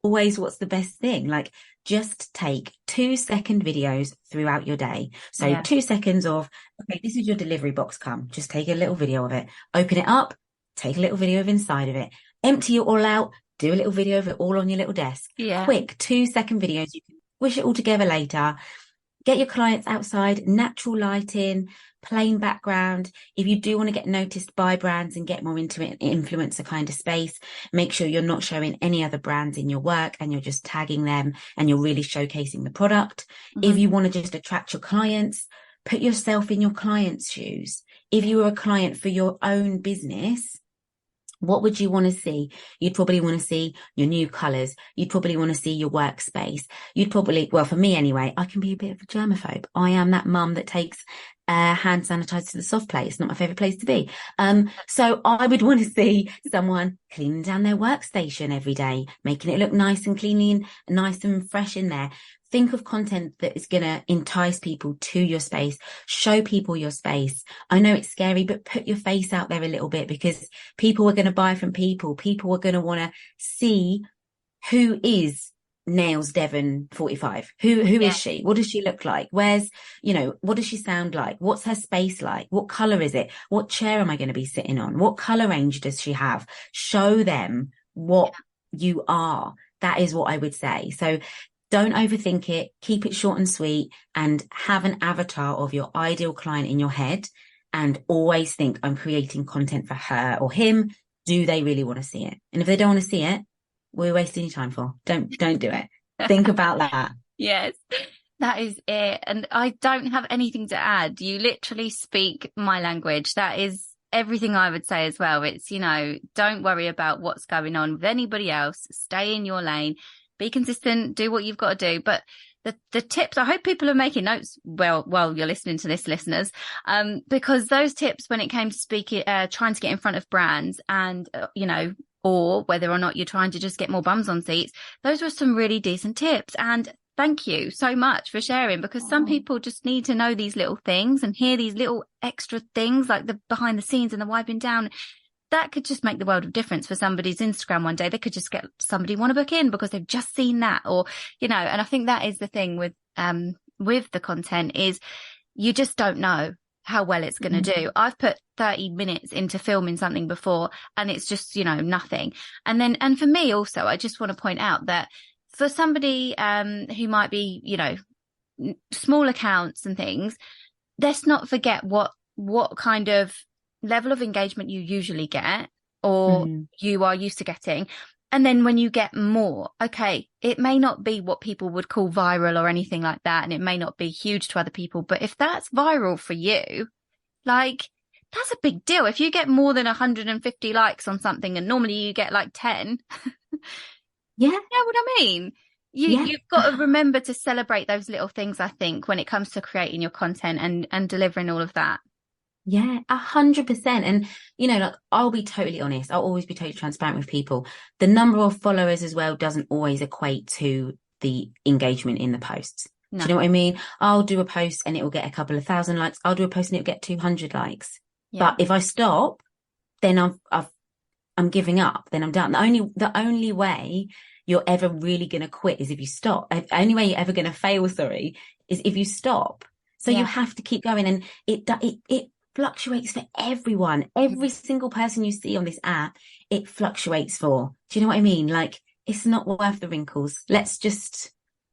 always what's the best thing. Like, just take 2-second videos throughout your day. So Yeah. 2 seconds of, okay, this is your delivery box come. Just take a little video of it. Open it up, take a little video of inside of it. Empty it all out, do a little video of it all on your little desk. Yeah. Quick 2-second videos. You can wish it all together later. Get your clients outside, natural lighting, plain background. If you do want to get noticed by brands and get more into an influencer kind of space, make sure you're not showing any other brands in your work and you're just tagging them and you're really showcasing the product. If you want to just attract your clients, put yourself in your client's shoes. If you were a client for your own business, what would you want to see? You'd probably want to see your new colours. You'd probably want to see your workspace. You'd probably, well, for me anyway, I can be a bit of a germaphobe. I am that mum that takes hand sanitizer to the soft play. It's not my favourite place to be. So I would want to see someone cleaning down their workstation every day, making it look nice and clean, nice and fresh in there. Think of content that is going to entice people to your space. Show people your space. I know it's scary, but put your face out there a little bit, because people are going to buy from people. People are going to want to see who is Nails Devon 45. Who is she? What does she look like? Where's, what does she sound like? What's her space like? What color is it? What chair am I going to be sitting on? What color range does she have? Show them what you are. That is what I would say. So don't overthink it. Keep it short and sweet, and have an avatar of your ideal client in your head, and always think, I'm creating content for her or him. Do they really want to see it? And if they don't want to see it, what are you wasting your time for? Don't do it. Think about that. Yes, that is it. And I don't have anything to add. You literally speak my language. That is everything I would say as well. It's, don't worry about what's going on with anybody else. Stay in your lane. Be consistent, do what you've got to do. But the tips, I hope people are making notes while you're listening to this, listeners, because those tips, when it came to speaking, trying to get in front of brands and, or whether or not you're trying to just get more bums on seats, those were some really decent tips. And thank you so much for sharing, because some people just need to know these little things and hear these little extra things, like the behind the scenes and the wiping down. That could just make the world of difference for somebody's Instagram one day. They could just get somebody want to book in because they've just seen that, or, and I think that is the thing with the content, is you just don't know how well it's going to do. I've put 30 minutes into filming something before and it's just, nothing. And for me also, I just want to point out that for somebody who might be, small accounts and things, let's not forget what kind of level of engagement you usually get, or you are used to getting. And then when you get more, okay, it may not be what people would call viral or anything like that, and it may not be huge to other people, but if that's viral for you, like, that's a big deal. If you get more than 150 likes on something and normally you get like 10, yeah, you know what I mean? You've got to remember to celebrate those little things, I think, when it comes to creating your content and delivering all of that. Yeah, 100%. And, like, I'll be totally honest. I'll always be totally transparent with people. The number of followers as well doesn't always equate to the engagement in the posts. No. Do you know what I mean? I'll do a post and it will get a couple of thousand likes. I'll do a post and it'll get 200 likes. Yeah. But if I stop, then I'm giving up. Then I'm done. The only way you're ever really going to quit is if you stop. The only way you're ever going to fail, is if you stop. So you have to keep going, and it fluctuates for everyone. Every single person you see on this app, it fluctuates for. Do you know what I mean? Like, it's not worth the wrinkles. Let's just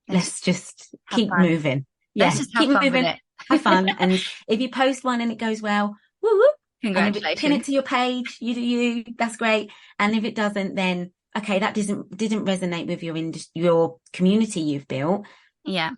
keep moving. Let's just keep have fun moving. with it. Have fun. And if you post one and it goes well, woo woo. And if it, pin it Congratulations. to your page, you do you, that's great. And if it doesn't, then okay, that didn't resonate with your community you've built. Yeah.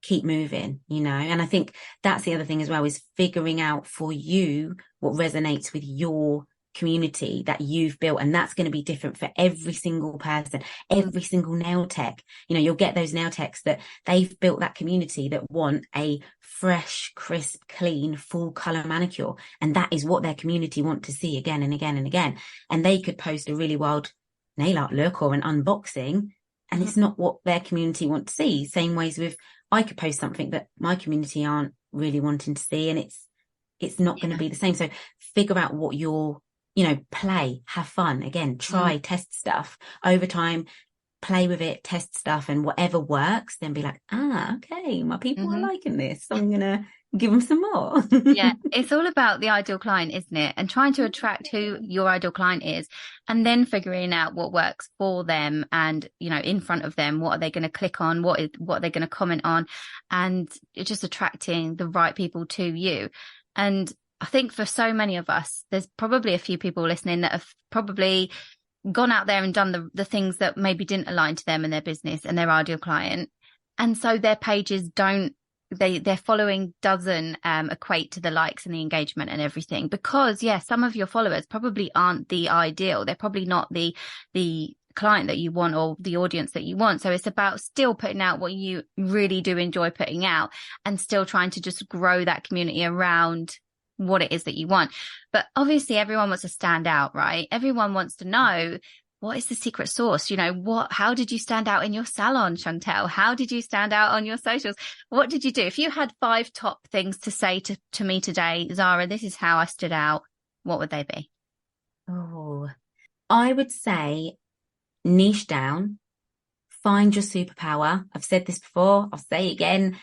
Keep moving, and I think that's the other thing as well, is figuring out for you what resonates with your community that you've built. And that's going to be different for every single person, every single nail tech. You'll get those nail techs that they've built that community that want a fresh, crisp, clean, full color manicure. And that is what their community want to see again and again and again. And they could post a really wild nail art look or an unboxing, and it's not what their community want to see. Same ways with, I could post something that my community aren't really wanting to see, and it's not going to be the same. So figure out what your, play, have fun. Again, try, test stuff over time, play with it, test stuff, and whatever works, then be like, okay, my people are liking this, so I'm going to give them some more. Yeah, it's all about the ideal client, isn't it? And trying to attract who your ideal client is, and then figuring out what works for them, and in front of them, what are they going to click on, what are they going to comment on, and it's just attracting the right people to you. And I think for so many of us, there's probably a few people listening that have probably gone out there and done the things that maybe didn't align to them and their business and their ideal client, and so their pages don't, their following doesn't equate to the likes and the engagement and everything, because some of your followers probably aren't the ideal. They're probably not the client that you want or the audience that you want. So it's about still putting out what you really do enjoy putting out, and still trying to just grow that community around what it is that you want. But obviously everyone wants to stand out, right? Everyone wants to know, what is the secret sauce? How did you stand out in your salon, Chantelle? How did you stand out on your socials? What did you do? If you had 5 top things to say to me today, Zara, this is how I stood out, what would they be? Oh, I would say niche down, find your superpower. I've said this before, I'll say it again,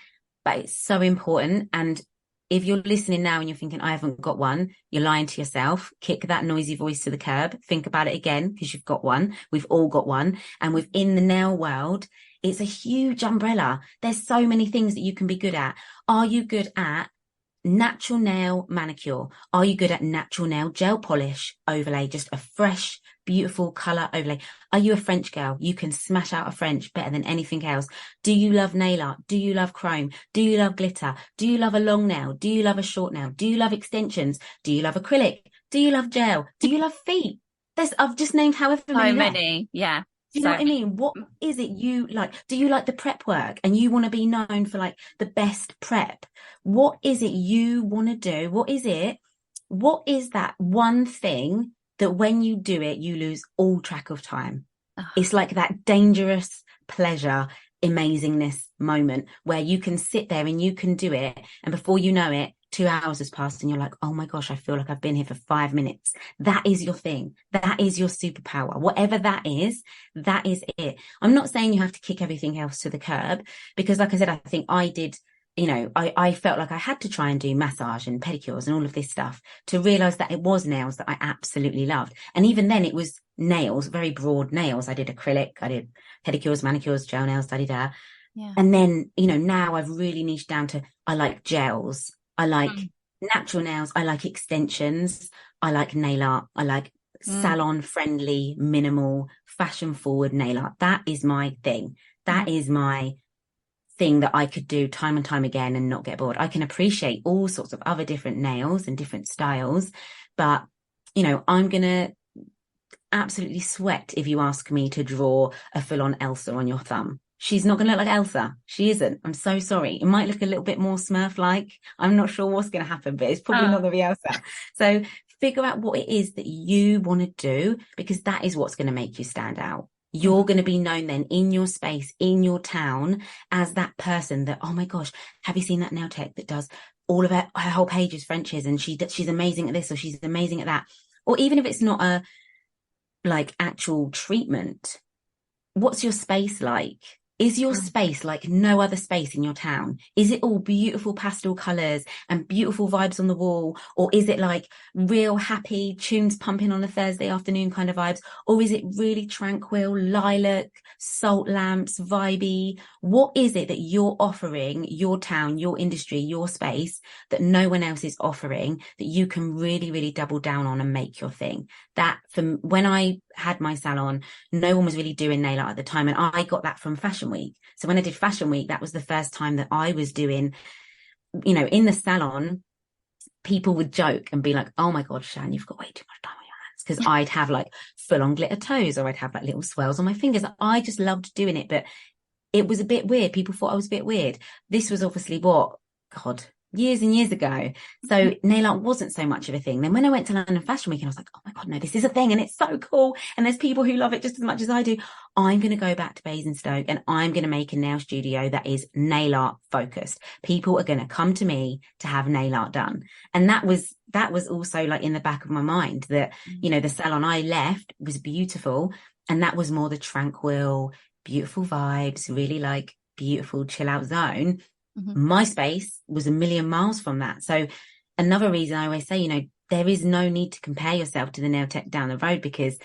but it's so important. And if you're listening now and you're thinking, I haven't got one, you're lying to yourself. Kick that noisy voice to the curb. Think about it again, because you've got one. We've all got one. And within the nail world, it's a huge umbrella. There's so many things that you can be good at. Are you good at natural nail manicure? Are you good at natural nail gel polish overlay? Just a fresh, beautiful color overlay. Are you a French girl? You can smash out a French better than anything else. Do you love nail art? Do you love chrome? Do you love glitter? Do you love a long nail? Do you love a short nail? Do you love extensions? Do you love acrylic? Do you love gel? Do you love feet? I've just named however many. Yeah. Do you know what I mean? What is it you like? Do you like the prep work and you want to be known for like the best prep? What is it you want to do? What is it? What is that one thing that when you do it, you lose all track of time? It's like that dangerous pleasure, amazingness moment where you can sit there and you can do it. And before you know it, 2 hours has passed and you're like, oh my gosh, I feel like I've been here for 5 minutes. That is your thing. That is your superpower. Whatever that is it. I'm not saying you have to kick everything else to the curb, because like I said, I think I did, I felt like I had to try and do massage and pedicures and all of this stuff to realize that it was nails that I absolutely loved. And even then it was nails, very broad nails. I did acrylic, I did pedicures, manicures, gel nails, da-di-da. Yeah. And then, now I've really niched down to, I like gels. I like natural nails. I like extensions. I like nail art. I like salon friendly, minimal, fashion forward nail art. That is my thing. That is my thing that I could do time and time again and not get bored. I can appreciate all sorts of other different nails and different styles, but I'm going to absolutely sweat if you ask me to draw a full-on Elsa on your thumb. She's not going to look like Elsa. She isn't. I'm so sorry. It might look a little bit more Smurf-like. I'm not sure what's going to happen, but it's probably not going to be Elsa. So figure out what it is that you want to do, because that is what's going to make you stand out. You're going to be known then in your space, in your town, as that person that, oh my gosh, have you seen that nail tech that does all of her whole page is Frenches and she's amazing at this or she's amazing at that? Or even if it's not a actual treatment, what's your space like? Is your space like no other space in your town? Is it all beautiful pastel colours and beautiful vibes on the wall? Or is it like real happy tunes pumping on a Thursday afternoon kind of vibes? Or is it really tranquil, lilac, salt lamps, vibey? What is it that you're offering your town, your industry, your space that no one else is offering that you can really, really double down on and make your thing? That from when I had my salon, no one was really doing nail art at the time. And I got that from Fashion Week. So when I did Fashion Week, that was the first time that I was doing, in the salon, people would joke and be like, oh my God, Shan, you've got way too much time on your hands. Because I'd have like full on glitter toes, or I'd have like little swirls on my fingers. I just loved doing it, but it was a bit weird. People thought I was a bit weird. This was obviously years and years ago. So nail art wasn't so much of a thing. Then when I went to London Fashion Week, and I was like, oh my God, no, this is a thing and it's so cool. And there's people who love it just as much as I do. I'm going to go back to Basingstoke and I'm going to make a nail studio that is nail art focused. People are going to come to me to have nail art done. And that was also like in the back of my mind that, the salon I left was beautiful. And that was more the tranquil, beautiful vibes, really like beautiful chill out zone. My space was a million miles from that. So another reason I always say, there is no need to compare yourself to the nail tech down the road, because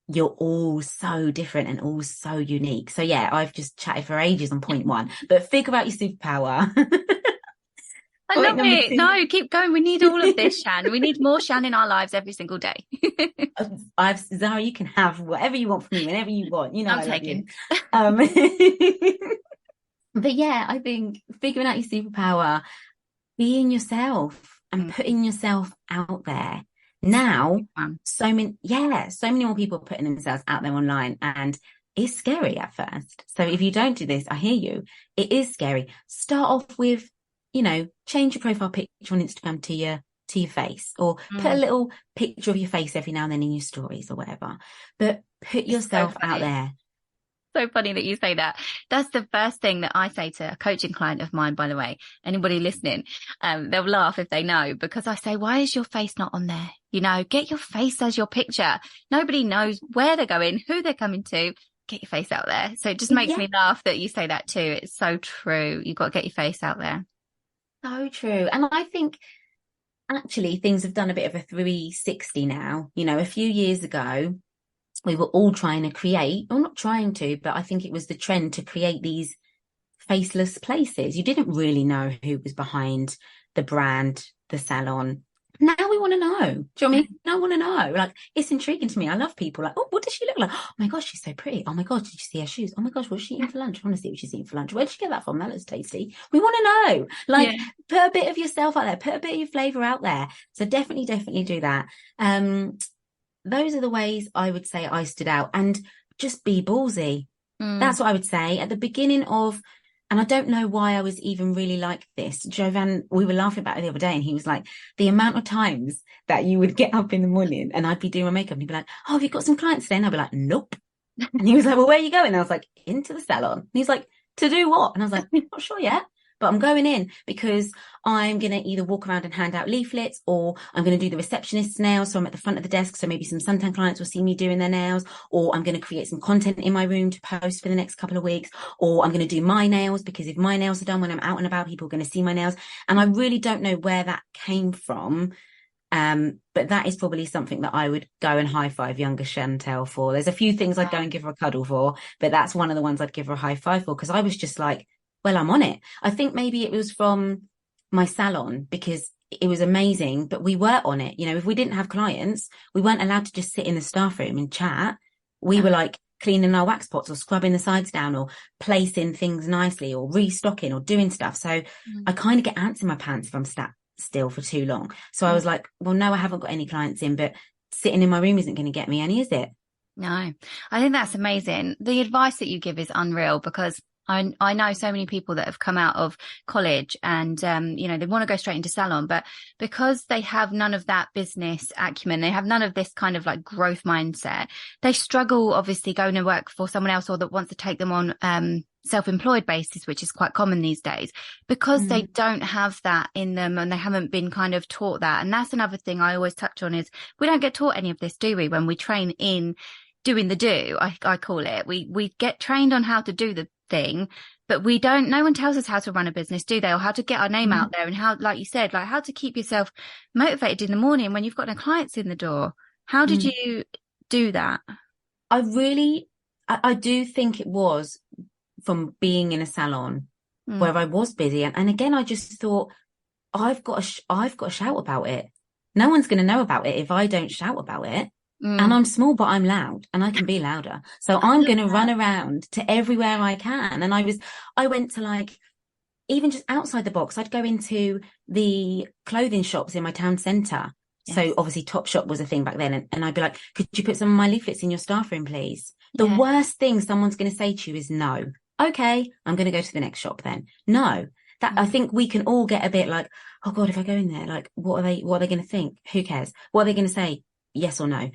you're all so different and all so unique. So yeah, I've just chatted for ages on point one, but figure out your superpower. I love it. No, keep going. We need all of this, Shan. We need more Shan in our lives every single day. Zara, you can have whatever you want from me whenever you want. I'm taking. But yeah, I think figuring out your superpower, being yourself and putting yourself out there. Now, so many more people are putting themselves out there online, and it's scary at first. So if you don't do this, I hear you. It is scary. Start off with, change your profile picture on Instagram to your face, or put a little picture of your face every now and then in your stories or whatever. But put yourself out there. So funny that you say that. That's the first thing that I say to a coaching client of mine, by the way. Anybody listening, they'll laugh if they know, because I say, why is your face not on there? Get your face as your picture. Nobody knows where they're going, who they're coming to. Get your face out there. So it just makes me laugh that you say that too. It's so true. You've got to get your face out there. So true. And I think actually things have done a bit of a 360 now. A few years ago, we were all trying to create, or not trying to, but I think it was the trend to create these faceless places. You didn't really know who was behind the brand, the salon. Now we want to know. Do you know what I mean? I want to know. Like, it's intriguing to me. I love people like, oh, what does she look like? Oh my gosh, she's so pretty. Oh my gosh, did you see her shoes? Oh my gosh, what's she eating for lunch? I want to see what she's eating for lunch. Where did she get that from? That looks tasty. We want to know. Like, put a bit of yourself out there. Put a bit of your flavour out there. So definitely do that. Those are the ways I would say I stood out, and just be ballsy. That's what I would say at the beginning of, and I don't know why I was even really like this. Jovan, we were laughing about it the other day, and he was like, the amount of times that you would get up in the morning and I'd be doing my makeup and he'd be like, oh, have you got some clients today? And I'd be like, nope. And he was like, well, where are you going? And I was like, into the salon. And he's like, to do what? And I was like, not sure yet. But I'm going in because I'm going to either walk around and hand out leaflets, or I'm going to do the receptionist's nails. So I'm at the front of the desk. So maybe some suntan clients will see me doing their nails, or I'm going to create some content in my room to post for the next couple of weeks, or I'm going to do my nails, because if my nails are done when I'm out and about, people are going to see my nails. And I really don't know where that came from. But that is probably something that I would go and high five younger Chantelle for. There's a few things I'd go and give her a cuddle for, but that's one of the ones I'd give her a high five for, because I was just like, well, I'm on it. I think maybe it was from my salon, because it was amazing, but we were on it. If we didn't have clients, we weren't allowed to just sit in the staff room and chat. We were like cleaning our wax pots, or scrubbing the sides down, or placing things nicely, or restocking, or doing stuff. So I kind of get ants in my pants if I'm sat still for too long. So I was like, well, no, I haven't got any clients in, but sitting in my room isn't going to get me any, is it? No, I think that's amazing. The advice that you give is unreal, because I know so many people that have come out of college and, they want to go straight into salon, but because they have none of that business acumen, they have none of this kind of like growth mindset, they struggle obviously going to work for someone else, or that wants to take them on, self-employed basis, which is quite common these days, because they don't have that in them, and they haven't been kind of taught that. And that's another thing I always touch on, is we don't get taught any of this, do we? When we train in doing the do, I call it, we get trained on how to do the thing, but no one tells us how to run a business, do they? Or how to get our name out there, and how, like you said, like how to keep yourself motivated in the morning when you've got no clients in the door. How did you do that? I do think it was from being in a salon where I was busy. And again, I just thought, I've got to shout about it. No one's going to know about it if I don't shout about it. And I'm small, but I'm loud and I can be louder. So I'm going to run around to everywhere I can. And I went to, like, even just outside the box, I'd go into the clothing shops in my town centre. Yes. So obviously Topshop was a thing back then. And I'd be like, could you put some of my leaflets in your staff room, please? The worst thing someone's going to say to you is no. Okay, I'm going to go to the next shop then. No. I think we can all get a bit like, oh God, if I go in there, like, what are they going to think? Who cares? What are they going to say? Yes or no?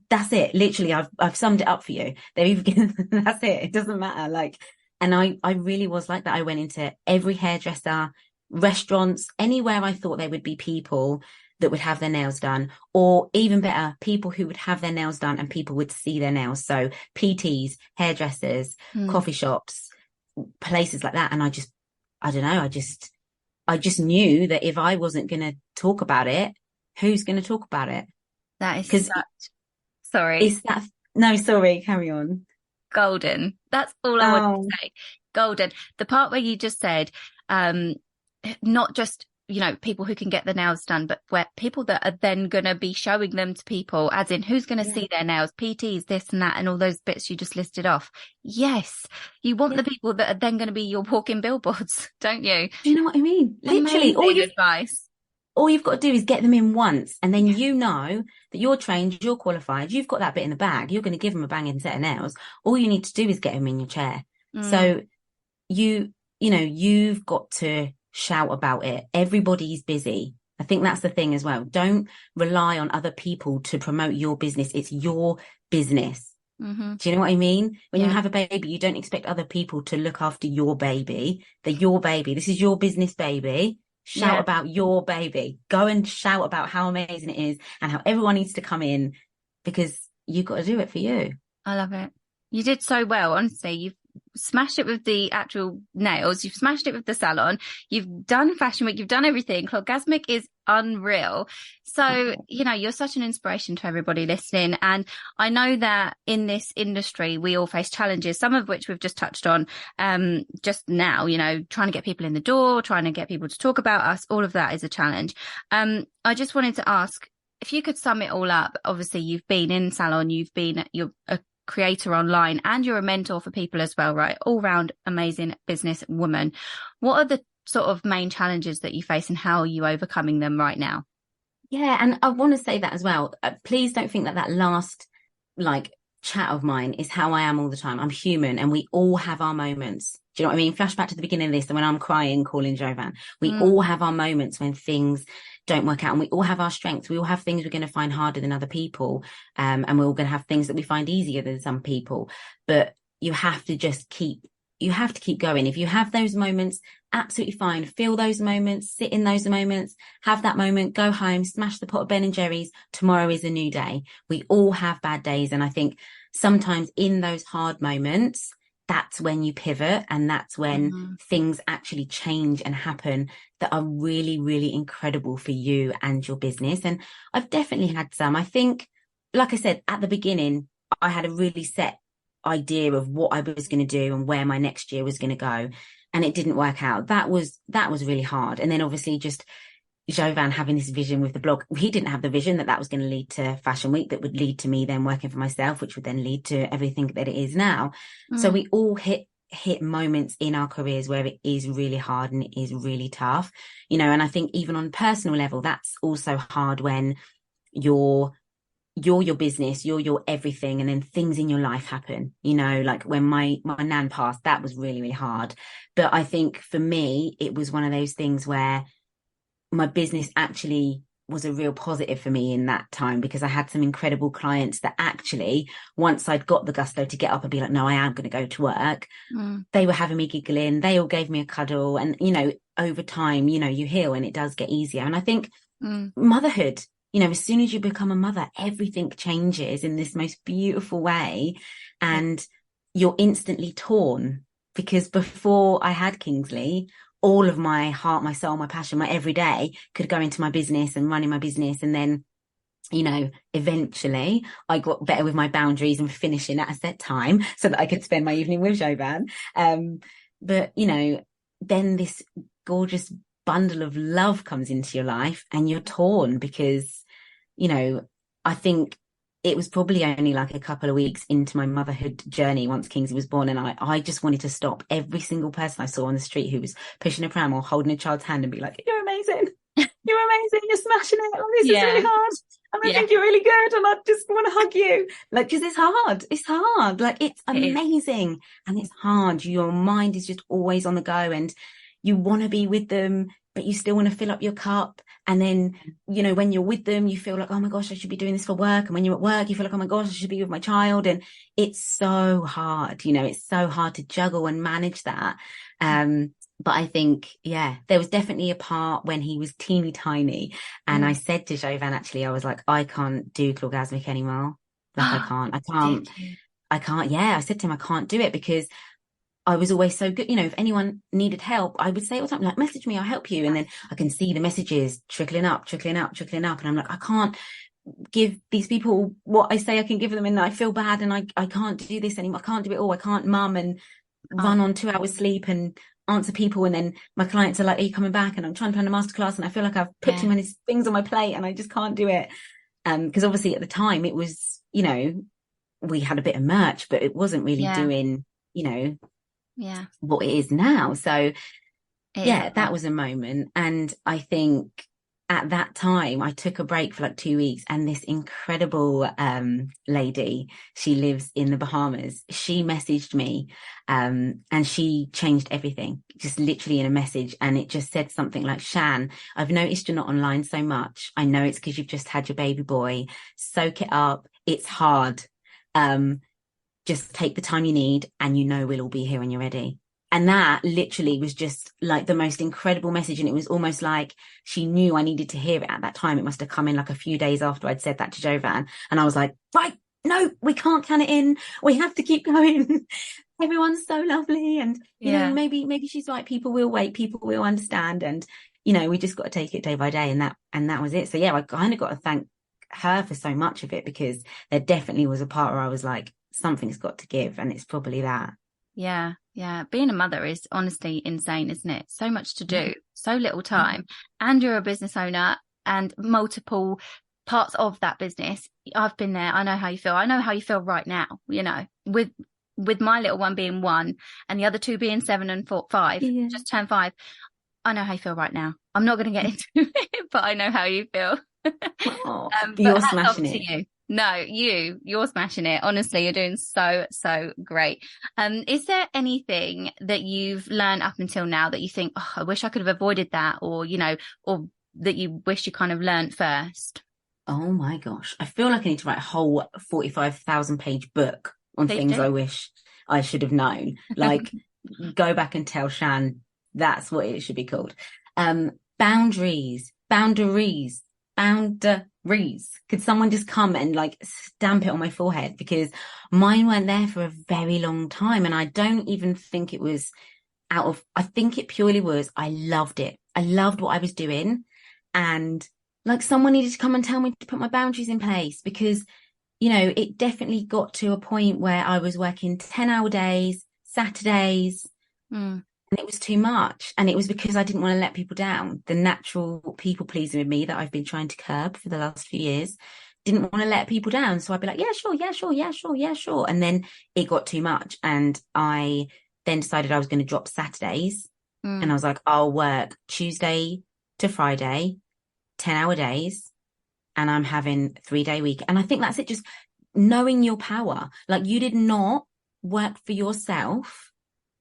That's it. Literally, I've summed it up for you. That's it. It doesn't matter. Like, and I really was like that. I went into every hairdresser, restaurants, anywhere I thought there would be people that would have their nails done, or even better, people who would have their nails done and people would see their nails. So PTs, hairdressers, coffee shops, places like that. And I don't know. I just knew that if I wasn't going to talk about it, who's going to talk about it? That is sorry, carry on. Golden. That's all I want to say. Golden. The part where you just said, not just, people who can get the nails done, but where people that are then going to be showing them to people, as in who's going to see their nails, PTs, this and that, and all those bits you just listed off. Yes. You want the people that are then going to be your walking billboards, don't you? Do you know what I mean? Literally, all you've got to do is get them in once, and then you know that you're trained, you're qualified, you've got that bit in the bag, you're going to give them a banging set of nails. All you need to do is get them in your chair. So you've got to shout about it. Everybody's busy. I think that's the thing as well. Don't rely on other people to promote your business. It's your business. Do you know what I mean? When you have a baby, you don't expect other people to look after your baby. They're your baby. This is your business, baby. Shout about your baby. Go and shout about how amazing it is and how everyone needs to come in, because you've got to do it for you. I love it. You did so well, honestly. You've smashed it with the actual nails. You've smashed it with the salon. You've done Fashion Week. You've done everything. Cloggasmic is unreal. So, you're such an inspiration to everybody listening. And I know that in this industry, we all face challenges, some of which we've just touched on just now, trying to get people in the door, trying to get people to talk about us. All of that is a challenge. I just wanted to ask if you could sum it all up. Obviously, you've been in salon, you're a creator online, and you're a mentor for people as well, right? All round amazing business woman. What are the sort of main challenges that you face, and how are you overcoming them right now? Yeah, and I want to say that as well. Please don't think that last chat of mine is how I am all the time. I'm human, and we all have our moments. Do you know what I mean? Flashback to the beginning of this, and when I'm crying, calling Jovan, we all have our moments when things don't work out, and we all have our strengths. We all have things we're going to find harder than other people, and we're all going to have things that we find easier than some people. But you have to keep going. If you have those moments, absolutely fine. Feel those moments, sit in those moments, have that moment, go home, smash the pot of Ben and Jerry's. Tomorrow is a new day. We all have bad days, and I think sometimes in those hard moments, that's when you pivot, and that's when things actually change and happen that are really, really incredible for you and your business. And I've definitely had some. I think, like I said, at the beginning, I had a really set idea of what I was going to do and where my next year was going to go, and it didn't work out. That was really hard. And then obviously just Jovan having this vision with the blog, he didn't have the vision that was going to lead to Fashion Week, that would lead to me then working for myself, which would then lead to everything that it is now. So we all hit moments in our careers where it is really hard and it is really tough, and I think even on a personal level, that's also hard when you're your business, you're your everything, and then things in your life happen, like when my nan passed, that was really, really hard. But I think for me, it was one of those things where my business actually was a real positive for me in that time, because I had some incredible clients that actually, once I'd got the gusto to get up and be like, no, I am going to go to work, they were having me giggling, they all gave me a cuddle, and over time, you heal and it does get easier. And I think motherhood, as soon as you become a mother, everything changes in this most beautiful way, and you're instantly torn because before I had Kingsley, all of my heart, my soul, my passion, my everyday could go into my business and running my business. And then, eventually I got better with my boundaries and finishing at a set time so that I could spend my evening with Jovan. But, then this gorgeous bundle of love comes into your life and you're torn because, I think it was probably only like a couple of weeks into my motherhood journey once Kingsley was born. And I just wanted to stop every single person I saw on the street who was pushing a pram or holding a child's hand and be like, you're amazing. You're amazing. You're smashing it. Like, this is really hard. And I think you're really good. And I just want to hug you. Like, because it's hard. It's hard. Like, it's amazing. And it's hard. Your mind is just always on the go and you want to be with them, but you still want to fill up your cup. And then, when you're with them, you feel like, oh my gosh, I should be doing this for work. And when you're at work, you feel like, oh my gosh, I should be with my child. And it's so hard, it's so hard to juggle and manage that. But I think, there was definitely a part when he was teeny tiny. And I said to Jovan, actually, I was like, I can't do Clorgasmic anymore. Like, I can't. Yeah. I said to him, I can't do it because I was always so good. If anyone needed help, I would say all the time, like, message me, I'll help you. And then I can see the messages trickling up. And I'm like, I can't give these people what I say I can give them. And I feel bad and I can't do this anymore. I can't do it all. I can't mum and run on 2 hours sleep and answer people. And then my clients are like, are you coming back? And I'm trying to plan a masterclass and I feel like I've put too many things on my plate and I just can't do it. Because obviously at the time it was, we had a bit of merch, but it wasn't really doing, what it is now. So that was a moment. And I think at that time I took a break for like 2 weeks and this incredible lady, she lives in the Bahamas, she messaged me and she changed everything, just literally in a message. And it just said something like, Shan, I've noticed you're not online so much. I know it's because you've just had your baby boy. Soak it up. It's hard. Just take the time you need and we'll all be here when you're ready. And that literally was just like the most incredible message. And it was almost like she knew I needed to hear it at that time. It must have come in like a few days after I'd said that to Jovan. And I was like, right, no, we can't can it in. We have to keep going. Everyone's so lovely. And, maybe she's right. People will wait. People will understand. And, we just got to take it day by day. And that was it. So I kind of got to thank her for so much of it because there definitely was a part where I was like, something's got to give. And it's probably that. Yeah. Being a mother is honestly insane, isn't it? So much to do, so little time. And you're a business owner and multiple parts of that business. I've been there. I know how you feel. I know how you feel right now, with my little one being 1 and the other 2 being 7 and 5, just turned 5. I know how you feel right now. I'm not going to get into it, but I know how you feel. You're smashing it. You. No, you're smashing it. Honestly, you're doing so great. Is there anything that you've learned up until now that you think, oh, I wish I could have avoided that, or or that you wish you kind of learned first? Oh my gosh, I feel like I need to write a whole 45,000 page book on things I wish I should have known. Like, go back and tell Shan that's what it should be called. Boundaries. Could someone just come and like stamp it on my forehead? Because mine weren't there for a very long time. And I don't even think it was I think it purely was, I loved it. I loved what I was doing. And like someone needed to come and tell me to put my boundaries in place because, it definitely got to a point where I was working 10-hour days, Saturdays, and it was too much. And it was because I didn't want to let people down. The natural people pleasing with me that I've been trying to curb for the last few years didn't want to let people down. So I'd be like, yeah, sure. And then it got too much. And I then decided I was going to drop Saturdays. And I was like, I'll work Tuesday to Friday, 10-hour days. And I'm having 3-day week. And I think that's it. Just knowing your power. Like, you did not work for yourself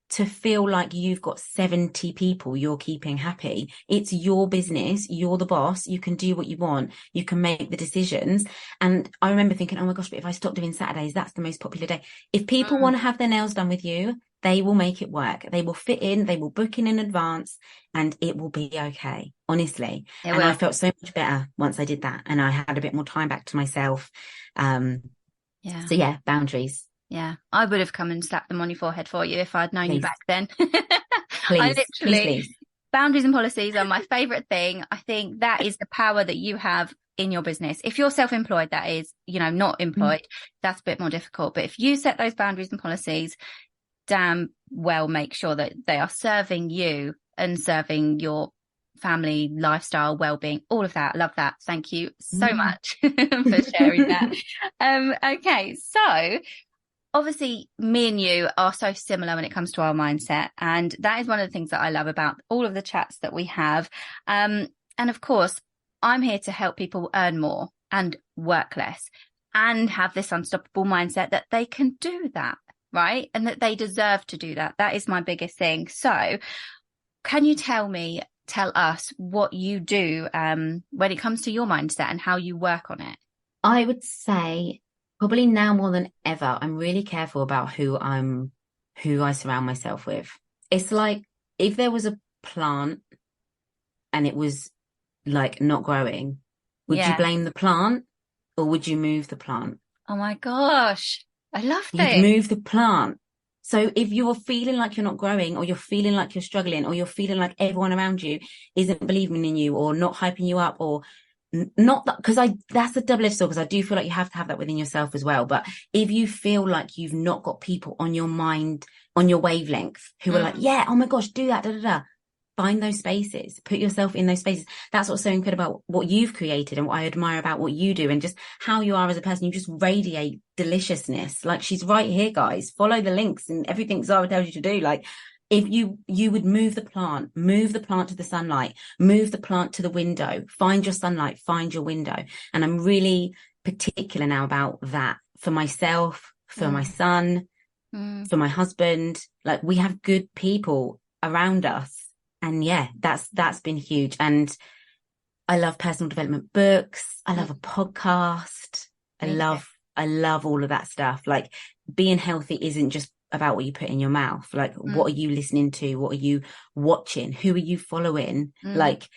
to feel like you've got 70 people you're keeping happy. It's your business. You're the boss. You can do what you want. You can make the decisions. And I remember thinking, oh my gosh, but if I stop doing Saturdays, that's the most popular day. If people want to have their nails done with you, they will make it work. They will fit in. They will book in advance and it will be okay. Honestly. And I felt so much better once I did that. And I had a bit more time back to myself. So boundaries. Yeah, I would have come and slapped them on your forehead for you if I'd known you Please, back then. I please, please, literally, please. boundaries and policies are my favorite thing. I think that is the power that you have in your business. If you're self-employed, that is, not Mm. employed, that's a bit more difficult. But if you set those boundaries and policies, damn well make sure that they are serving you and serving your family, lifestyle, well-being, all of that. I love that. Thank you so Mm. much for sharing that. Okay, so obviously me and you are so similar when it comes to our mindset, and that is one of the things that I love about all of the chats that we have. And of course, I'm here to help people earn more and work less and have this unstoppable mindset that they can do that, right? And that they deserve to do that. That is my biggest thing. So can you tell us what you do when it comes to your mindset and how you work on it? I would say probably now more than ever, I'm really careful about who I surround myself with. It's like if there was a plant and it was like not growing, would you Yeah. blame the plant or would you move the plant? Oh my gosh. I love You'd this. move the plant. So if you're feeling like you're not growing or you're feeling like you're struggling or you're feeling like everyone around you isn't believing in you or not hyping you up or not that, because that's a double-edged sword, because I do feel like you have to have that within yourself as well. But if you feel like you've not got people on your mind, on your wavelength, who are like, yeah, oh my gosh, do that, da da da. Find those spaces, put yourself in those spaces. That's what's so incredible about what you've created and what I admire about what you do and just how you are as a person. You just radiate deliciousness. Like, she's right here, guys. Follow the links and everything Zara tells you to do. Like, if you would move the plant to the sunlight, move the plant to the window, find your sunlight, find your window. And I'm really particular now about that for myself, for my son, for my husband. Like, we have good people around us. And yeah, that's been huge. And I love personal development books. I love a podcast. I love all of that stuff. Like, being healthy isn't just about what you put in your mouth. Like, what are you listening to? What are you watching? Who are you following? Like,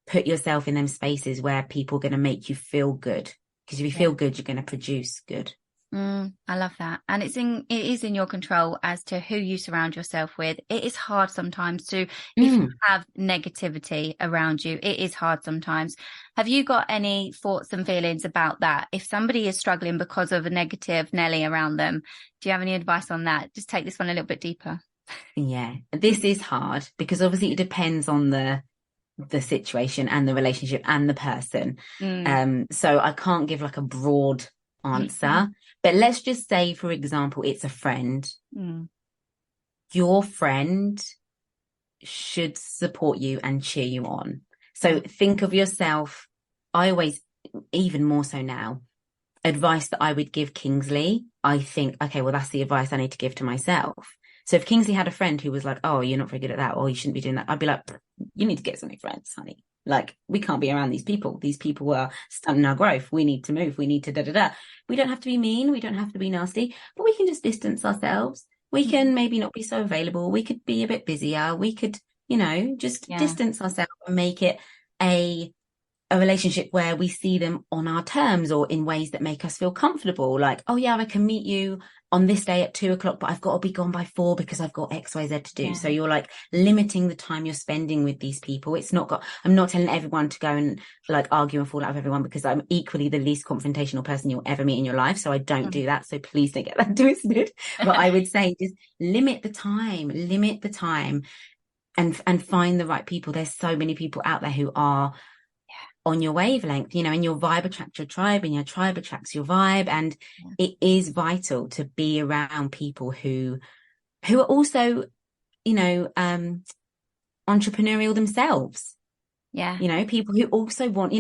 put yourself in them spaces where people are going to make you feel good. Because if you feel good, you're going to produce good. I love that. And it is in your control as to who you surround yourself with. It is hard sometimes if you have negativity around you, it is hard sometimes. Have you got any thoughts and feelings about that? If somebody is struggling because of a negative Nelly around them, do you have any advice on that? Just take this one a little bit deeper. Yeah, this is hard because obviously it depends on the situation and the relationship and the person. So I can't give like a broad answer, but let's just say, for example, it's a friend. Your friend should support you and cheer you on. So think of yourself. I always, even more so now, advice that I would give Kingsley, I think, okay, well, that's the advice I need to give to myself. So if Kingsley had a friend who was like, oh, you're not very good at that, or you shouldn't be doing that, I'd be like, you need to get some new friends, honey. Like, we can't be around these people. These people are stunting our growth. We need to move. We need to da-da-da. We don't have to be mean. We don't have to be nasty, but we can just distance ourselves. We can maybe not be so available. We could be a bit busier. We could, just distance ourselves and make it a relationship where we see them on our terms or in ways that make us feel comfortable. Like, oh yeah, I can meet you on this day at 2:00, but I've got to be gone by 4 because I've got X, Y, Z to do. So you're like limiting the time you're spending with these people. I'm not telling everyone to go and like argue and fall out of everyone, because I'm equally the least confrontational person you'll ever meet in your life. So I don't do that. So please don't get that twisted. But I would say just limit the time and find the right people. There's so many people out there who are on your wavelength, and your vibe attracts your tribe and your tribe attracts your vibe. And it is vital to be around people who are also, entrepreneurial themselves. Yeah. People who also want,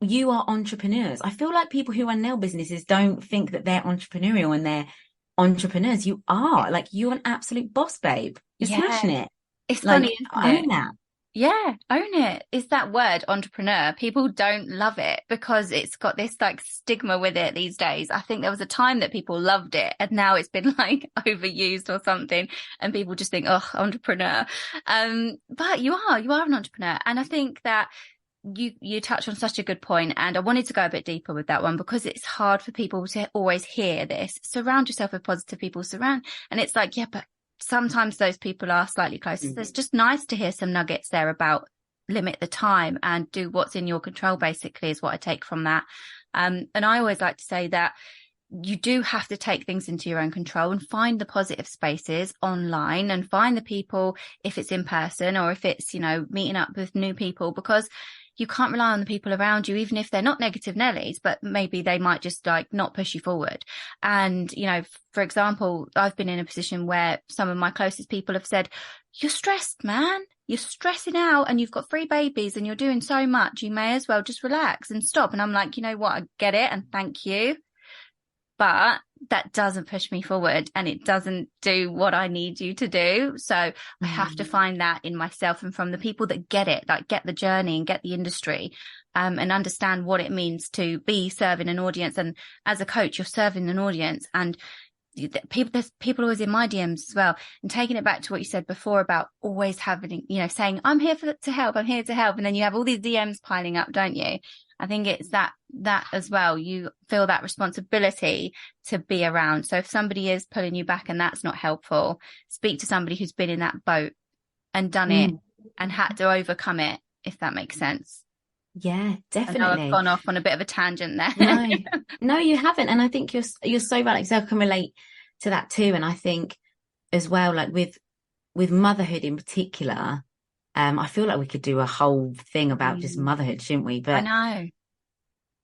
you are entrepreneurs. I feel like people who run nail businesses don't think that they're entrepreneurial and they're entrepreneurs. You are like, you're an absolute boss, babe. You're smashing it. It's like, funny, isn't it? Own that. Yeah, own it. It's that word, entrepreneur. People don't love it because it's got this like stigma with it these days. I think there was a time that people loved it and now it's been like overused or something and people just think, oh, entrepreneur. But you are an entrepreneur. And I think that you touch on such a good point, and I wanted to go a bit deeper with that one because it's hard for people to always hear this. Surround yourself with positive people, and it's like, yeah, but sometimes those people are slightly closer. So it's just nice to hear some nuggets there about limit the time and do what's in your control, basically, is what I take from that. And I always like to say that you do have to take things into your own control and find the positive spaces online and find the people, if it's in person or if it's, meeting up with new people, because you can't rely on the people around you, even if they're not negative Nellies, but maybe they might just like not push you forward. And, for example, I've been in a position where some of my closest people have said, you're stressed, man. You're stressing out and you've got 3 babies and you're doing so much. You may as well just relax and stop. And I'm like, you know what? I get it. And thank you. But that doesn't push me forward and it doesn't do what I need you to do. So I have to find that in myself and from the people that get it, like get the journey and get the industry, and understand what it means to be serving an audience. And as a coach, you're serving an audience, and there's people always in my DMs as well. And taking it back to what you said before about always having, saying, I'm here to help. I'm here to help. And then you have all these DMs piling up, don't you? I think it's that as well. You feel that responsibility to be around. So if somebody is pulling you back and that's not helpful, speak to somebody who's been in that boat and done it and had to overcome it, if that makes sense. Yeah, definitely. I know I've gone off on a bit of a tangent there. No, you haven't. And I think you're so right. So I can relate to that too. And I think as well, like with motherhood in particular, I feel like we could do a whole thing about just motherhood, shouldn't we? But I know.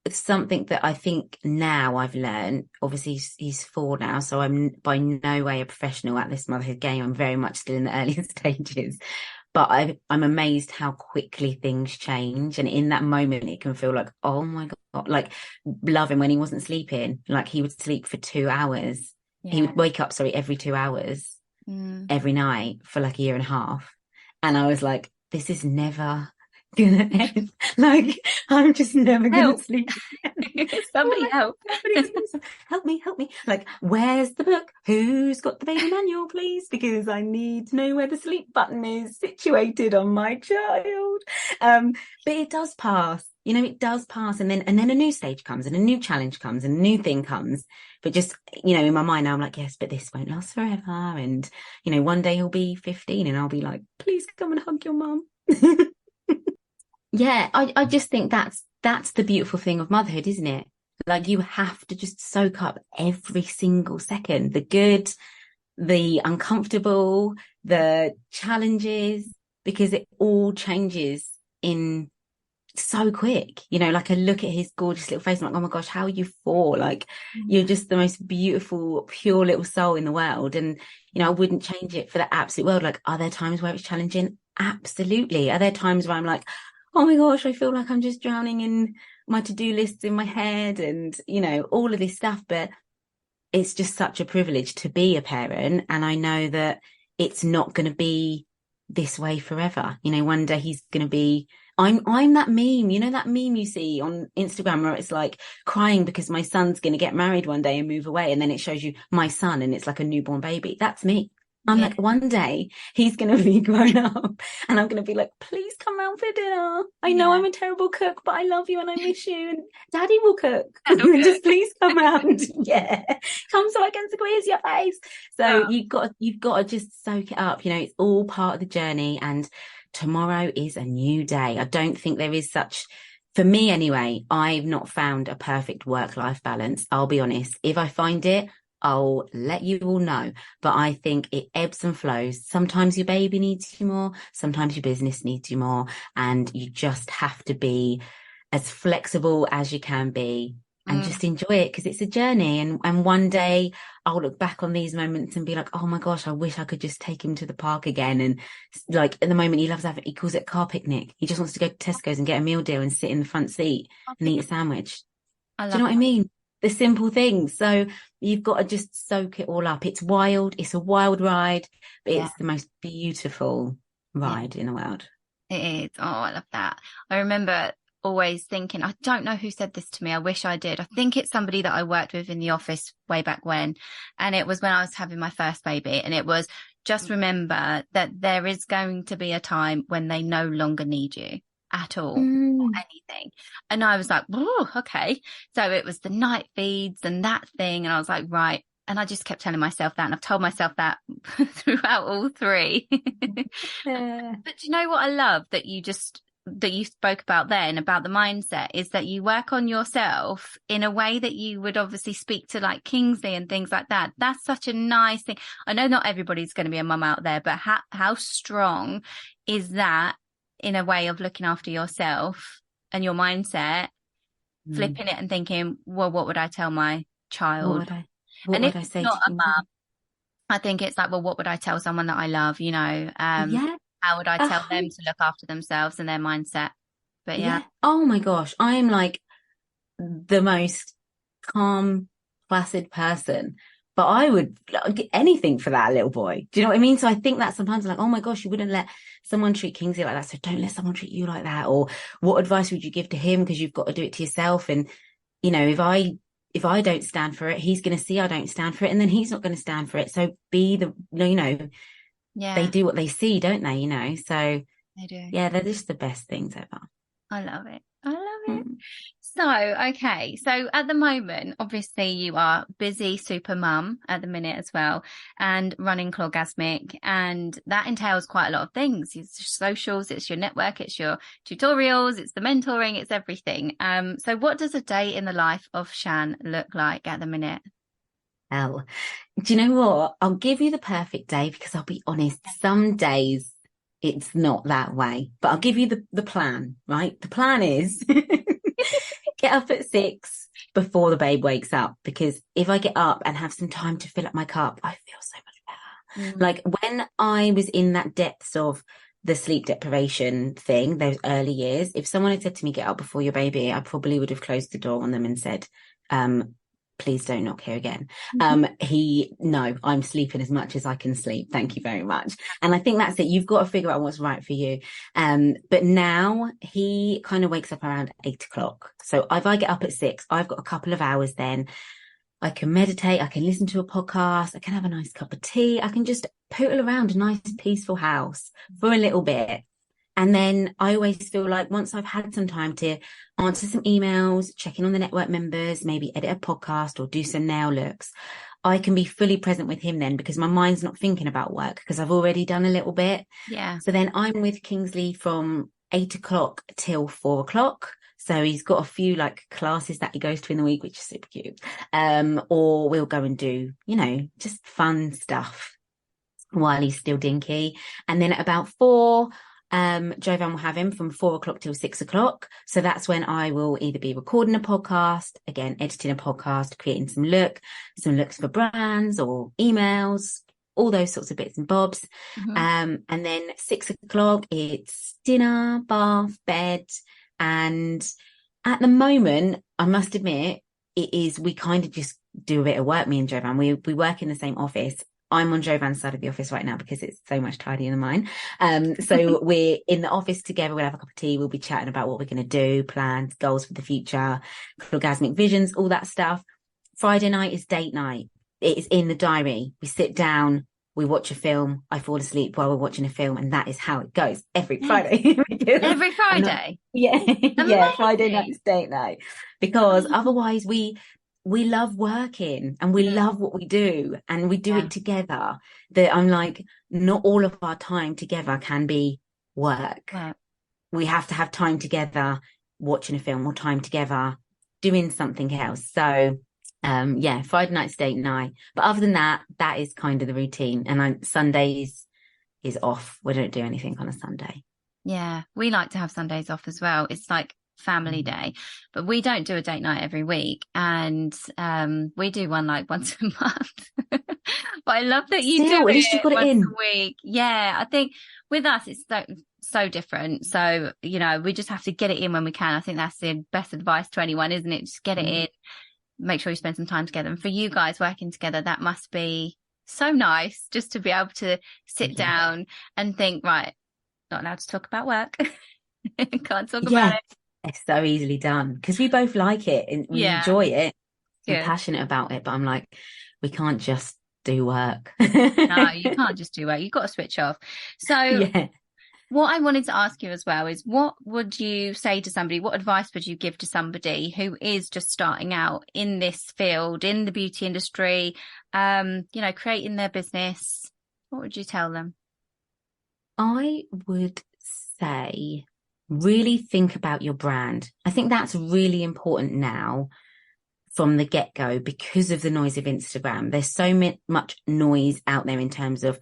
It's something that I think now I've learned. Obviously, he's 4 now, so I'm by no way a professional at this motherhood game. I'm very much still in the early stages. But I'm amazed how quickly things change. And in that moment, it can feel like, oh my God, like love him when he wasn't sleeping. Like he would sleep for 2 hours. Yeah. He would wake up, every 2 hours, every night for like a year and a half. And I was like, this is never gonna end. Like, I'm just never gonna sleep. Somebody help. Help me. Like, where's the book? Who's got the baby manual, please? Because I need to know where the sleep button is situated on my child. But it does pass. It does pass. And then a new stage comes and a new challenge comes and a new thing comes. But just, in my mind, I'm like, yes, but this won't last forever. And, one day he'll be 15 and I'll be like, please come and hug your mum. Yeah, I just think that's the beautiful thing of motherhood, isn't it? Like you have to just soak up every single second, the good, the uncomfortable, the challenges, because it all changes in so quick. Like I look at his gorgeous little face, I'm like, oh my gosh, how are you 4? Like you're just the most beautiful, pure little soul in the world. And, I wouldn't change it for the absolute world. Like, are there times where it's challenging? Absolutely. Are there times where I'm like, oh my gosh, I feel like I'm just drowning in my to-do lists in my head and, all of this stuff. But it's just such a privilege to be a parent. And I know that it's not going to be this way forever. One day he's going to be, I'm that meme, that meme you see on Instagram where it's like crying because my son's going to get married one day and move away. And then it shows you my son and it's like a newborn baby. That's me. I'm like, one day he's going to be grown up and I'm going to be like, please come round for dinner. I know I'm a terrible cook, but I love you and I miss you. And Daddy will cook. Just please come round. Yeah. Come so I can squeeze your face. So you've got to just soak it up. It's all part of the journey. And tomorrow is a new day. I don't think there is such, for me anyway, I've not found a perfect work-life balance. I'll be honest. If I find it, I'll let you all know. But I think it ebbs and flows. Sometimes your baby needs you more. Sometimes your business needs you more. And you just have to be as flexible as you can be and just enjoy it because it's a journey. And one day I'll look back on these moments and be like, oh my gosh, I wish I could just take him to the park again. And like at the moment he calls it car picnic. He just wants to go to Tesco's and get a meal deal and sit in the front seat and eat a sandwich. Do you know what I mean? The simple things. So you've got to just soak it all up. It's wild. It's a wild ride, but it's the most beautiful ride in the world. It is. Oh, I love that. I remember always thinking, I don't know who said this to me. I wish I did. I think it's somebody that I worked with in the office way back when. And it was when I was having my first baby. And it was just remember that there is going to be a time when they no longer need you at all. anything. And I was like, oh, okay. So it was the night feeds and that thing. And I was like, right. And I just kept telling myself that. And I've told myself that throughout all three. Yeah. But you know what I love that you spoke about then about the mindset is that you work on yourself in a way that you would obviously speak to like Kingsley and things like that. That's such a nice thing. I know not everybody's going to be a mum out there, but how strong is that in a way of looking after yourself and your mindset, flipping it and thinking, well, what would I tell my child? What And would if I it's say not to a Kingsley? mum, I think it's like, well, what would I tell someone that I love? Yeah. How would I tell them hun- to look after themselves and their mindset? But yeah. Yeah. Oh my gosh. I'm like the most calm, placid person. But I would get anything for that little boy. Do you know what I mean? So I think that sometimes I'm like, oh my gosh, you wouldn't let someone treat Kingsley like that. So don't let someone treat you like that. Or what advice would you give to him? Because you've got to do it to yourself. And, if I don't stand for it, he's going to see I don't stand for it. And then he's not going to stand for it. So they Yeah, do what they see, don't they? So they do. yeah, they're just the best things ever. I love it. I love it. Mm. So, okay. So at the moment, obviously you are busy super mum at the minute as well and running Clorgasmic. And that entails quite a lot of things. It's your socials, it's your network, it's your tutorials, it's the mentoring, it's everything. So what does a day in the life of Shan look like at the minute? Hell, do you know what? I'll give you the perfect day because I'll be honest, some days it's not that way. But I'll give you the plan, right? The plan is get up at 6 before the babe wakes up, because if I get up and have some time to fill up my cup, I feel so much better. Like when I was in that depths of the sleep deprivation thing, those early years, if someone had said to me, get up before your baby, I probably would have closed the door on them and said, please don't knock here again. No, I'm sleeping as much as I can sleep. Thank you very much. And I think that's it. You've got to figure out what's right for you. But now he kind of wakes up around 8 o'clock. So if I get up at 6, I've got a couple of hours then. I can meditate. I can listen to a podcast. I can have a nice cup of tea. I can just poodle around a nice peaceful house for a little bit. And then I always feel like once I've had some time to answer some emails, check in on the network members, maybe edit a podcast or do some nail looks, I can be fully present with him then, because my mind's not thinking about work because I've already done a little bit. Yeah. So then I'm with Kingsley from 8 o'clock till 4 o'clock. So he's got a few like classes that he goes to in the week, which is super cute. Or we'll go and do, just fun stuff while he's still dinky. And then at about 4, Jovan will have him from 4 o'clock till 6 o'clock. So that's when I will either be recording a podcast, again, editing a podcast, creating some looks for brands or emails, all those sorts of bits and bobs. And then 6 o'clock, it's dinner, bath, bed. And at the moment, I must admit, we kind of just do a bit of work, me and Jovan. We work in the same office. I'm on Jovan's side of the office right now because it's so much tidier than mine. So we're in the office together. We'll have a cup of tea. We'll be chatting about what we're going to do, plans, goals for the future, orgasmic visions, all that stuff. Friday night is date night. It is in the diary. We sit down, we watch a film. I fall asleep while we're watching a film, and that is how it goes every Friday. Every Friday? Yeah, Friday night's date night. Because otherwise we love working and we love what we do and we do it together. That I'm like, not all of our time together can be work. Right. We have to have time together watching a film or time together doing something else. So Friday night's date night. But other than that, that is kind of the routine. And Sundays is off. We don't do anything on a Sunday. Yeah, we like to have Sundays off as well. It's like family day, but we don't do a date night every week, and we do one like once a month. But I love that you do at least you got it once in a week. Yeah, I think with us it's so different. So we just have to get it in when we can. I think that's the best advice to anyone, isn't it? Just get it in. Make sure you spend some time together. And for you guys working together, that must be so nice, just to be able to sit down and think, right, not allowed to talk about work. Can't talk about it. It's so easily done because we both like it and we enjoy it. Good. We're passionate about it, but I'm like, we can't just do work. No, you can't just do work. You've got to switch off. So What I wanted to ask you as well is, what would you say to somebody, what advice would you give to somebody who is just starting out in this field, in the beauty industry, creating their business? What would you tell them? I would say really think about your brand. I think that's really important now from the get-go because of the noise of Instagram. There's so much noise out there in terms of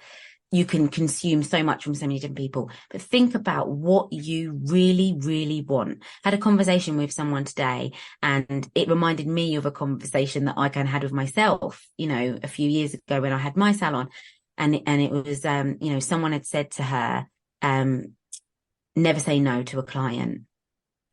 you can consume so much from so many different people, but think about what you really, really want. I had a conversation with someone today and it reminded me of a conversation that I kind of had with myself, a few years ago when I had my salon. And it was, someone had said to her, never say no to a client.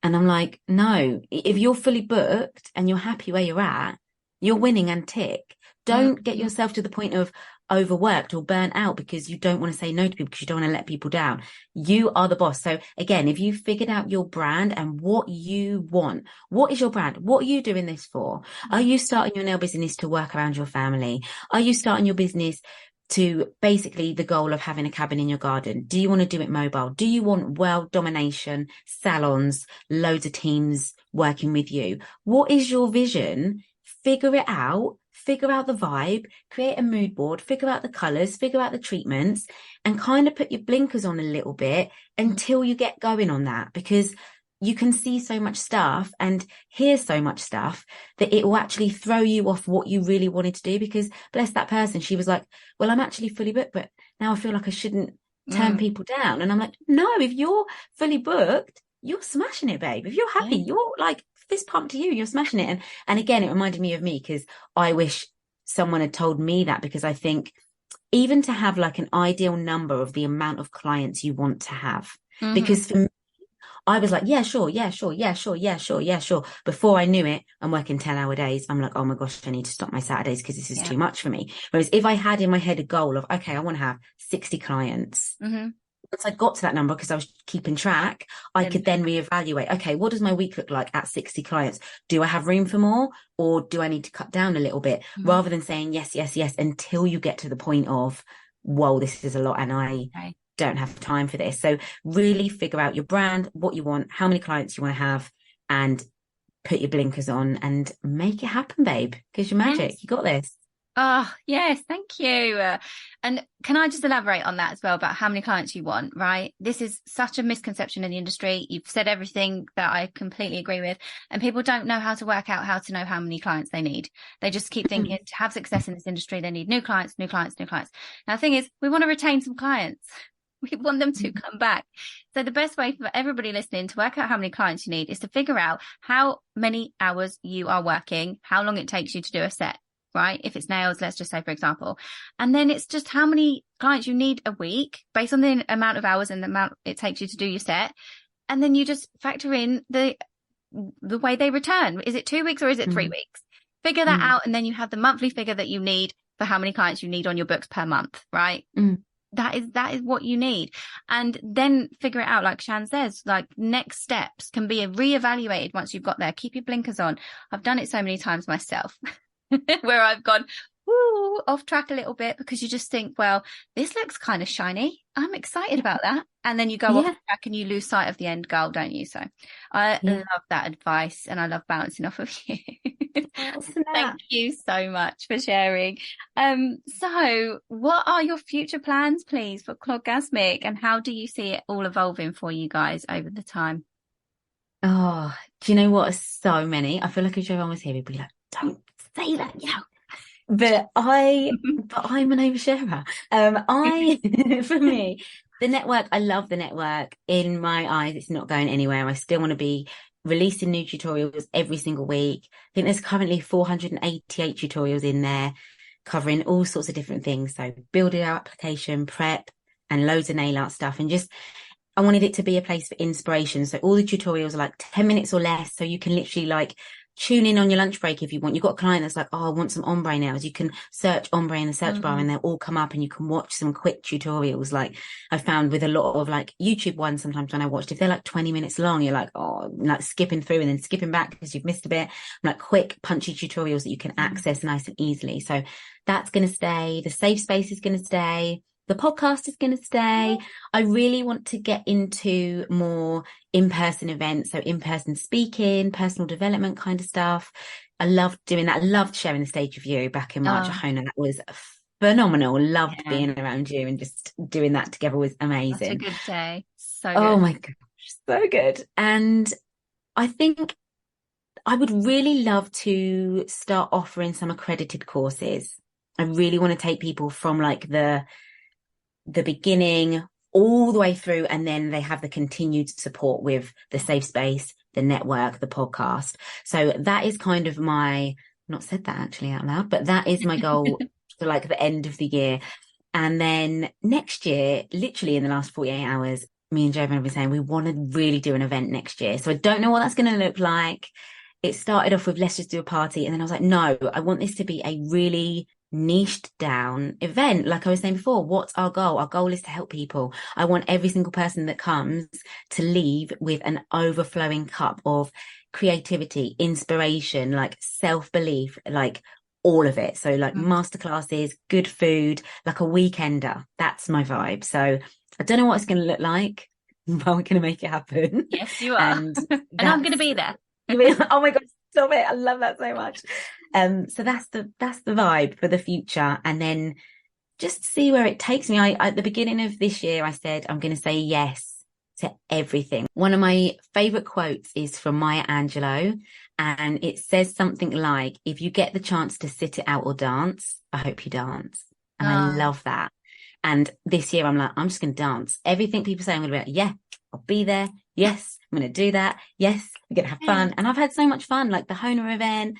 And I'm like, no, if you're fully booked and you're happy where you're at, you're winning and tick. Don't get yourself to the point of overworked or burnt out because you don't want to say no to people, because you don't want to let people down. You are the boss. So again, if you figured out your brand and what you want, what is your brand? What are you doing this for? Are you starting your nail business to work around your family? Are you starting your business to basically the goal of having a cabin in your garden? Do you want to do it mobile? Do you want world domination, salons, loads of teams working with you? What is your vision? Figure it out. Figure out the vibe, create a mood board, figure out the colors, figure out the treatments, and kind of put your blinkers on a little bit until you get going on that, because you can see so much stuff and hear so much stuff that it will actually throw you off what you really wanted to do. Because bless that person, she was like, well, I'm actually fully booked, but now I feel like I shouldn't turn people down. And I'm like, no, if you're fully booked, you're smashing it, babe. If you're happy, you're like fist pump to you, you're smashing it. And again, it reminded me of me, because I wish someone had told me that, because I think even to have like an ideal number of the amount of clients you want to have, because for me, I was like, yeah, sure. Before I knew it, I'm working 10-hour days. I'm like, oh my gosh, I need to stop my Saturdays because this is too much for me. Whereas if I had in my head a goal of, okay, I want to have 60 clients. Once I got to that number, because I was keeping track, I could then reevaluate, okay, what does my week look like at 60 clients? Do I have room for more, or do I need to cut down a little bit? Rather than saying yes, until you get to the point of, whoa, this is a lot and I don't have time for this. So really figure out your brand, what you want, how many clients you want to have, and put your blinkers on and make it happen, babe, because you're magic. You got this. Oh, yes, thank you. And can I just elaborate on that as well, about how many clients you want, right? This is such a misconception in the industry. You've said everything that I completely agree with. And people don't know how to work out how to know how many clients they need. They just keep thinking to have success in this industry, they need new clients. Now, the thing is, we want to retain some clients. We want them to come back. So the best way for everybody listening to work out how many clients you need is to figure out how many hours you are working, how long it takes you to do a set. Right? If it's nails, let's just say, for example, and then it's just how many clients you need a week based on the amount of hours and the amount it takes you to do your set. And then you just factor in the way they return. Is it 2 weeks or is it 3 weeks? Figure that out. And then you have the monthly figure that you need for how many clients you need on your books per month, right? That is what you need. And then figure it out. Like Shan says, like next steps can be reevaluated once you've got there. Keep your blinkers on. I've done it so many times myself. Where I've gone off track a little bit, because you just think, well, this looks kind of shiny, I'm excited about that, and then you go off track and you lose sight of the end goal, don't you? So I love that advice, and I love bouncing off of you. Thank you so much for sharing. So what are your future plans, please, for Cloggasmic, and how do you see it all evolving for you guys over the time? Oh, do you know what? So many. I feel like if everyone was here, we'd be like, don't say that, but I'm an oversharer. For me, the network, I love the network. In my eyes, it's not going anywhere. I still want to be releasing new tutorials every single week. I think there's currently 488 tutorials in there covering all sorts of different things. So building our application, prep, and loads of nail art stuff. And just, I wanted it to be a place for inspiration. So all the tutorials are like 10 minutes or less. So you can literally like tune in on your lunch break if you want. You've got a client that's like, oh, I want some ombre nails. You can search ombre in the search bar and they'll all come up and you can watch some quick tutorials. Like I found with a lot of like YouTube ones, sometimes when I watched, if they're like 20 minutes long, you're like, oh, like skipping through and then skipping back because you've missed a bit. Like quick, punchy tutorials that you can access nice and easily. So that's going to stay. The safe space is going to stay. The podcast is going to stay. I really want to get into more in-person events, so in-person speaking, personal development kind of stuff. I loved doing that. I loved sharing the stage with you back in March at Hona. That was phenomenal. Loved being around you, and just doing that together was amazing. Such a good day. So Oh good. my gosh, so good. And I think I would really love to start offering some accredited courses. I really want to take people from like the beginning all the way through, and then they have the continued support with the safe space, the network, the podcast. So that is kind of my, not said that actually out loud, but that is my goal for like the end of the year. And then next year, literally in the last 48 hours, me and Jovan have been saying we want to really do an event next year. So I don't know what that's going to look like. It started off with let's just do a party. And then I was like, no, I want this to be a really niched down event. Like I was saying before, what's our goal? Our goal is to help people. I want every single person that comes to leave with an overflowing cup of creativity, inspiration, like self-belief, like all of it. So like masterclasses, good food, like a weekender. That's my vibe. So I don't know what it's going to look like, but we're going to make it happen. Yes, you are. And I'm going to be there. Oh my God, stop it. I love that so much. So that's the vibe for the future. And then just see where it takes me. At the beginning of this year, I said, I'm going to say yes to everything. One of my favorite quotes is from Maya Angelou, and it says something like, if you get the chance to sit it out or dance, I hope you dance. And I love that. And this year I'm like, I'm just going to dance. Everything people say, I'm going to be like, yeah, I'll be there. Yes, I'm going to do that. Yes, we're going to have fun. And I've had so much fun, like the Hona event.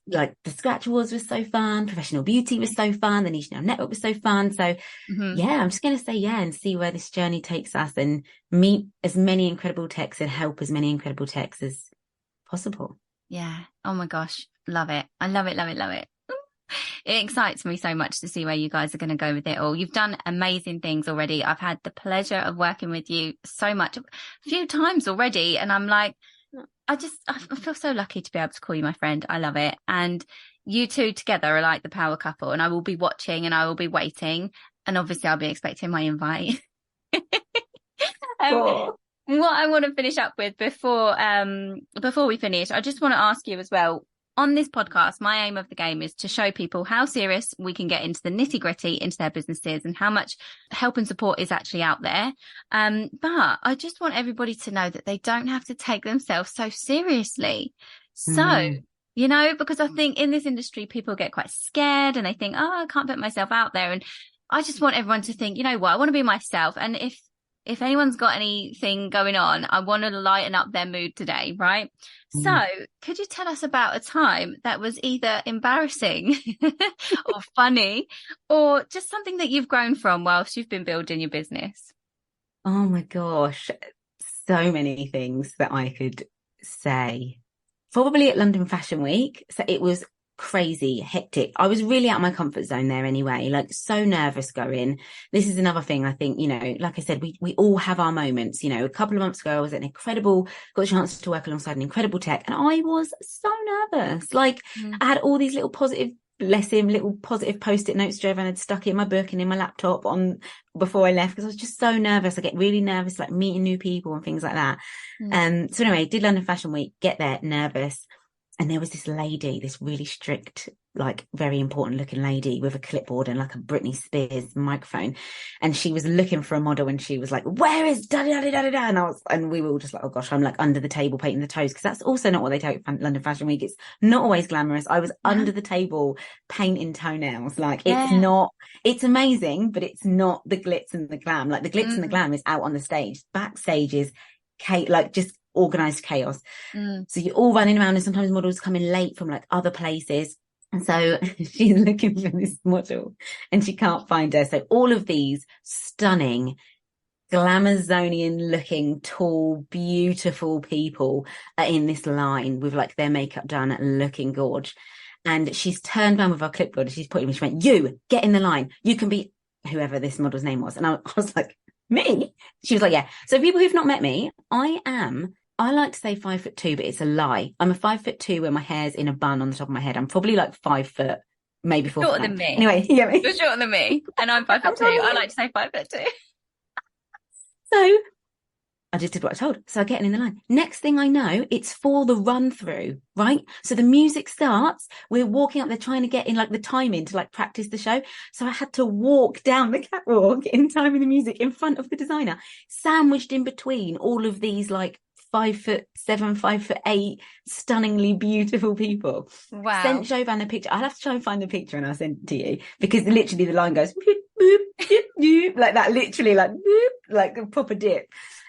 Like the Scratch Awards was so fun. Professional Beauty was so fun. The Niche Now Network was so fun. So yeah, I'm just going to say yeah and see where this journey takes us, and meet as many incredible techs and help as many incredible techs as possible. Yeah. Oh my gosh. Love it. I love it, love it, love it. It excites me so much to see where you guys are going to go with it all. You've done amazing things already. I've had the pleasure of working with you so much, a few times already. And I'm like, I feel so lucky to be able to call you my friend. I love it. And you two together are like the power couple, and I will be watching and I will be waiting. And obviously I'll be expecting my invite. What I want to finish up with before we finish, I just want to ask you as well. On this podcast, my aim of the game is to show people how serious we can get into the nitty-gritty into their businesses, and how much help and support is actually out there. But I just want everybody to know that they don't have to take themselves so seriously. So, you know, because I think in this industry, people get quite scared and they think, oh, I can't put myself out there. And I just want everyone to think, you know what, I want to be myself. And if anyone's got anything going on, I want to lighten up their mood today, right? So could you tell us about a time that was either embarrassing or funny, or just something that you've grown from whilst you've been building your business? Oh my gosh, so many things that I could say. Probably at London Fashion Week. So it was crazy, hectic. I was really out of my comfort zone there anyway, like so nervous going. This is another thing I think, you know, like I said, we all have our moments. You know, a couple of months ago I was got a chance to work alongside an incredible tech, and I was so nervous. Like I had all these little positive post-it notes Jovan had stuck in my book and in my laptop on before I left, because I was just so nervous. I get really nervous like meeting new people and things like that. So anyway, did London Fashion Week, get there nervous. And there was this lady, this really strict, like very important looking lady with a clipboard and like a Britney Spears microphone. And she was looking for a model, and she was like, where is da da da da da? And we were all just like, oh gosh, I'm like under the table painting the toes, because that's also not what they do at London Fashion Week. It's not always glamorous. I was under the table painting toenails. Like it's not, it's amazing, but it's not the glitz and the glam. Like the glitz and the glam is out on the stage. Backstage is like just organized chaos. So you're all running around, and sometimes models come in late from like other places. And so she's looking for this model and she can't find her. So all of these stunning, Glamazonian looking, tall, beautiful people are in this line with like their makeup done, looking gorge. And she's turned around with her clipboard and she's pointing me. She went, you get in the line. You can be whoever this model's name was. And I was like, me? She was like, yeah. So people who've not met me, I like to say 5'2", but it's a lie. I'm a 5'2" where my hair's in a bun on the top of my head. I'm probably like 5'4", maybe 4 Shorter foot than 9. me. Anyway, yeah. You're shorter than me, and I'm 5'2". I like to say 5'2". So I just did what I told. So I get in the line. Next thing I know, it's for the run through, right? So the music starts. We're walking up. They're trying to get in like the time in to like practice the show. So I had to walk down the catwalk in time with the music in front of the designer, sandwiched in between all of these like 5'7", 5'8", stunningly beautiful people. Wow. Sent Jovan the picture. I'll have to try and find the picture and I'll send it to you, because literally the line goes boop, boop, boop, boop, like that, literally like boop, like a proper dip.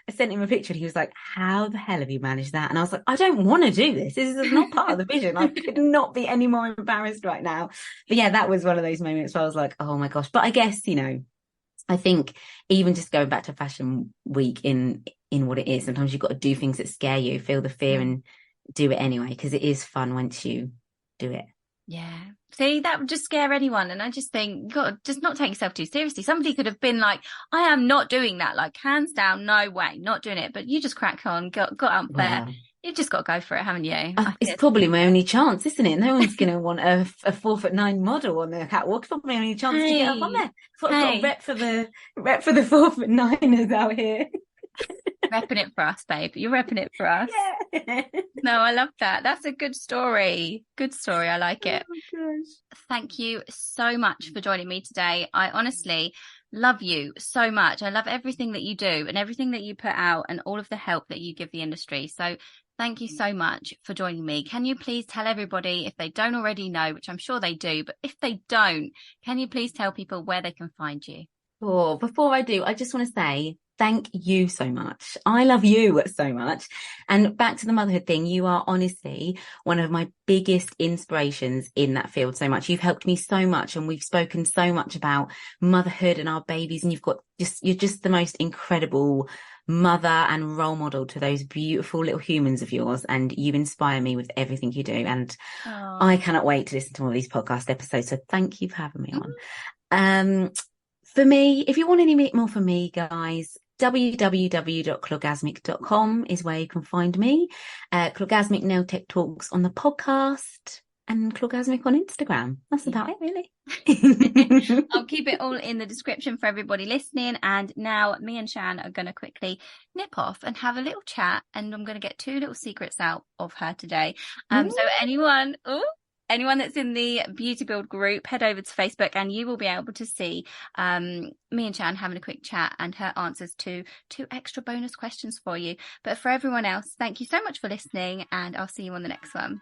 I sent him a picture and he was like, how the hell have you managed that? And I was like, I don't want to do this. This is not part of the vision. I could not be any more embarrassed right now. But yeah, that was one of those moments where I was like, oh my gosh. But I guess, I think even just going back to Fashion Week in what it is, sometimes you've got to do things that scare you, feel the fear and do it anyway, because it is fun once you do it. Yeah. See, that would just scare anyone. And I just think, you got to just not take yourself too seriously. Somebody could have been like, I am not doing that. Like, hands down, no way, not doing it. But you just crack on, got up there. Wow. You've just got to go for it, haven't you? It's probably my only chance, isn't it? No one's going to want a 4'9" model on the catwalk. It's probably my only chance to get up on there. So I've got a rep for the 4'9"ers out here. Repping it for us, babe. You're repping it for us. Yeah. No, I love that. That's a good story. Good story. I like it. Oh my gosh. Thank you so much for joining me today. I honestly love you so much. I love everything that you do and everything that you put out and all of the help that you give the industry. So thank you so much for joining me. Can you please tell everybody, if they don't already know, which I'm sure they do, but if they don't, can you please tell people where they can find you? Oh, before I do, I just want to say thank you so much. I love you so much. And back to the motherhood thing, you are honestly one of my biggest inspirations in that field so much. You've helped me so much, and we've spoken so much about motherhood and our babies, and you're just the most incredible mother and role model to those beautiful little humans of yours, and you inspire me with everything you do. And I cannot wait to listen to all these podcast episodes. So thank you for having me on. For me, if you want any more from me, guys, www.clogasmic.com is where you can find me. Clogasmic Nail Tech Talks on the podcast, and Clogasmic on Instagram. That's about it, really. I'll keep it all in the description for everybody listening. And now me and Shan are going to quickly nip off and have a little chat. And I'm going to get 2 little secrets out of her today. So anyone that's in the Beauty Build group, head over to Facebook and you will be able to see me and Shan having a quick chat and her answers to 2 extra bonus questions for you. But for everyone else, thank you so much for listening, and I'll see you on the next one.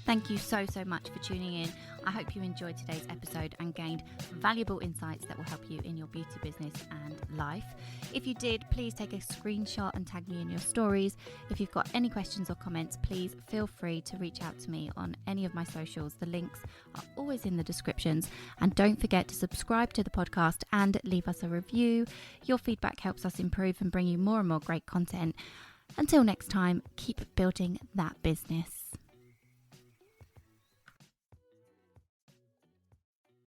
Thank you so much for tuning in. I hope you enjoyed today's episode and gained valuable insights that will help you in your beauty business and life. If you did, please take a screenshot and tag me in your stories. If you've got any questions or comments, please feel free to reach out to me on any of my socials. The links are always in the descriptions. And don't forget to subscribe to the podcast and leave us a review. Your feedback helps us improve and bring you more and more great content. Until next time, keep building that business.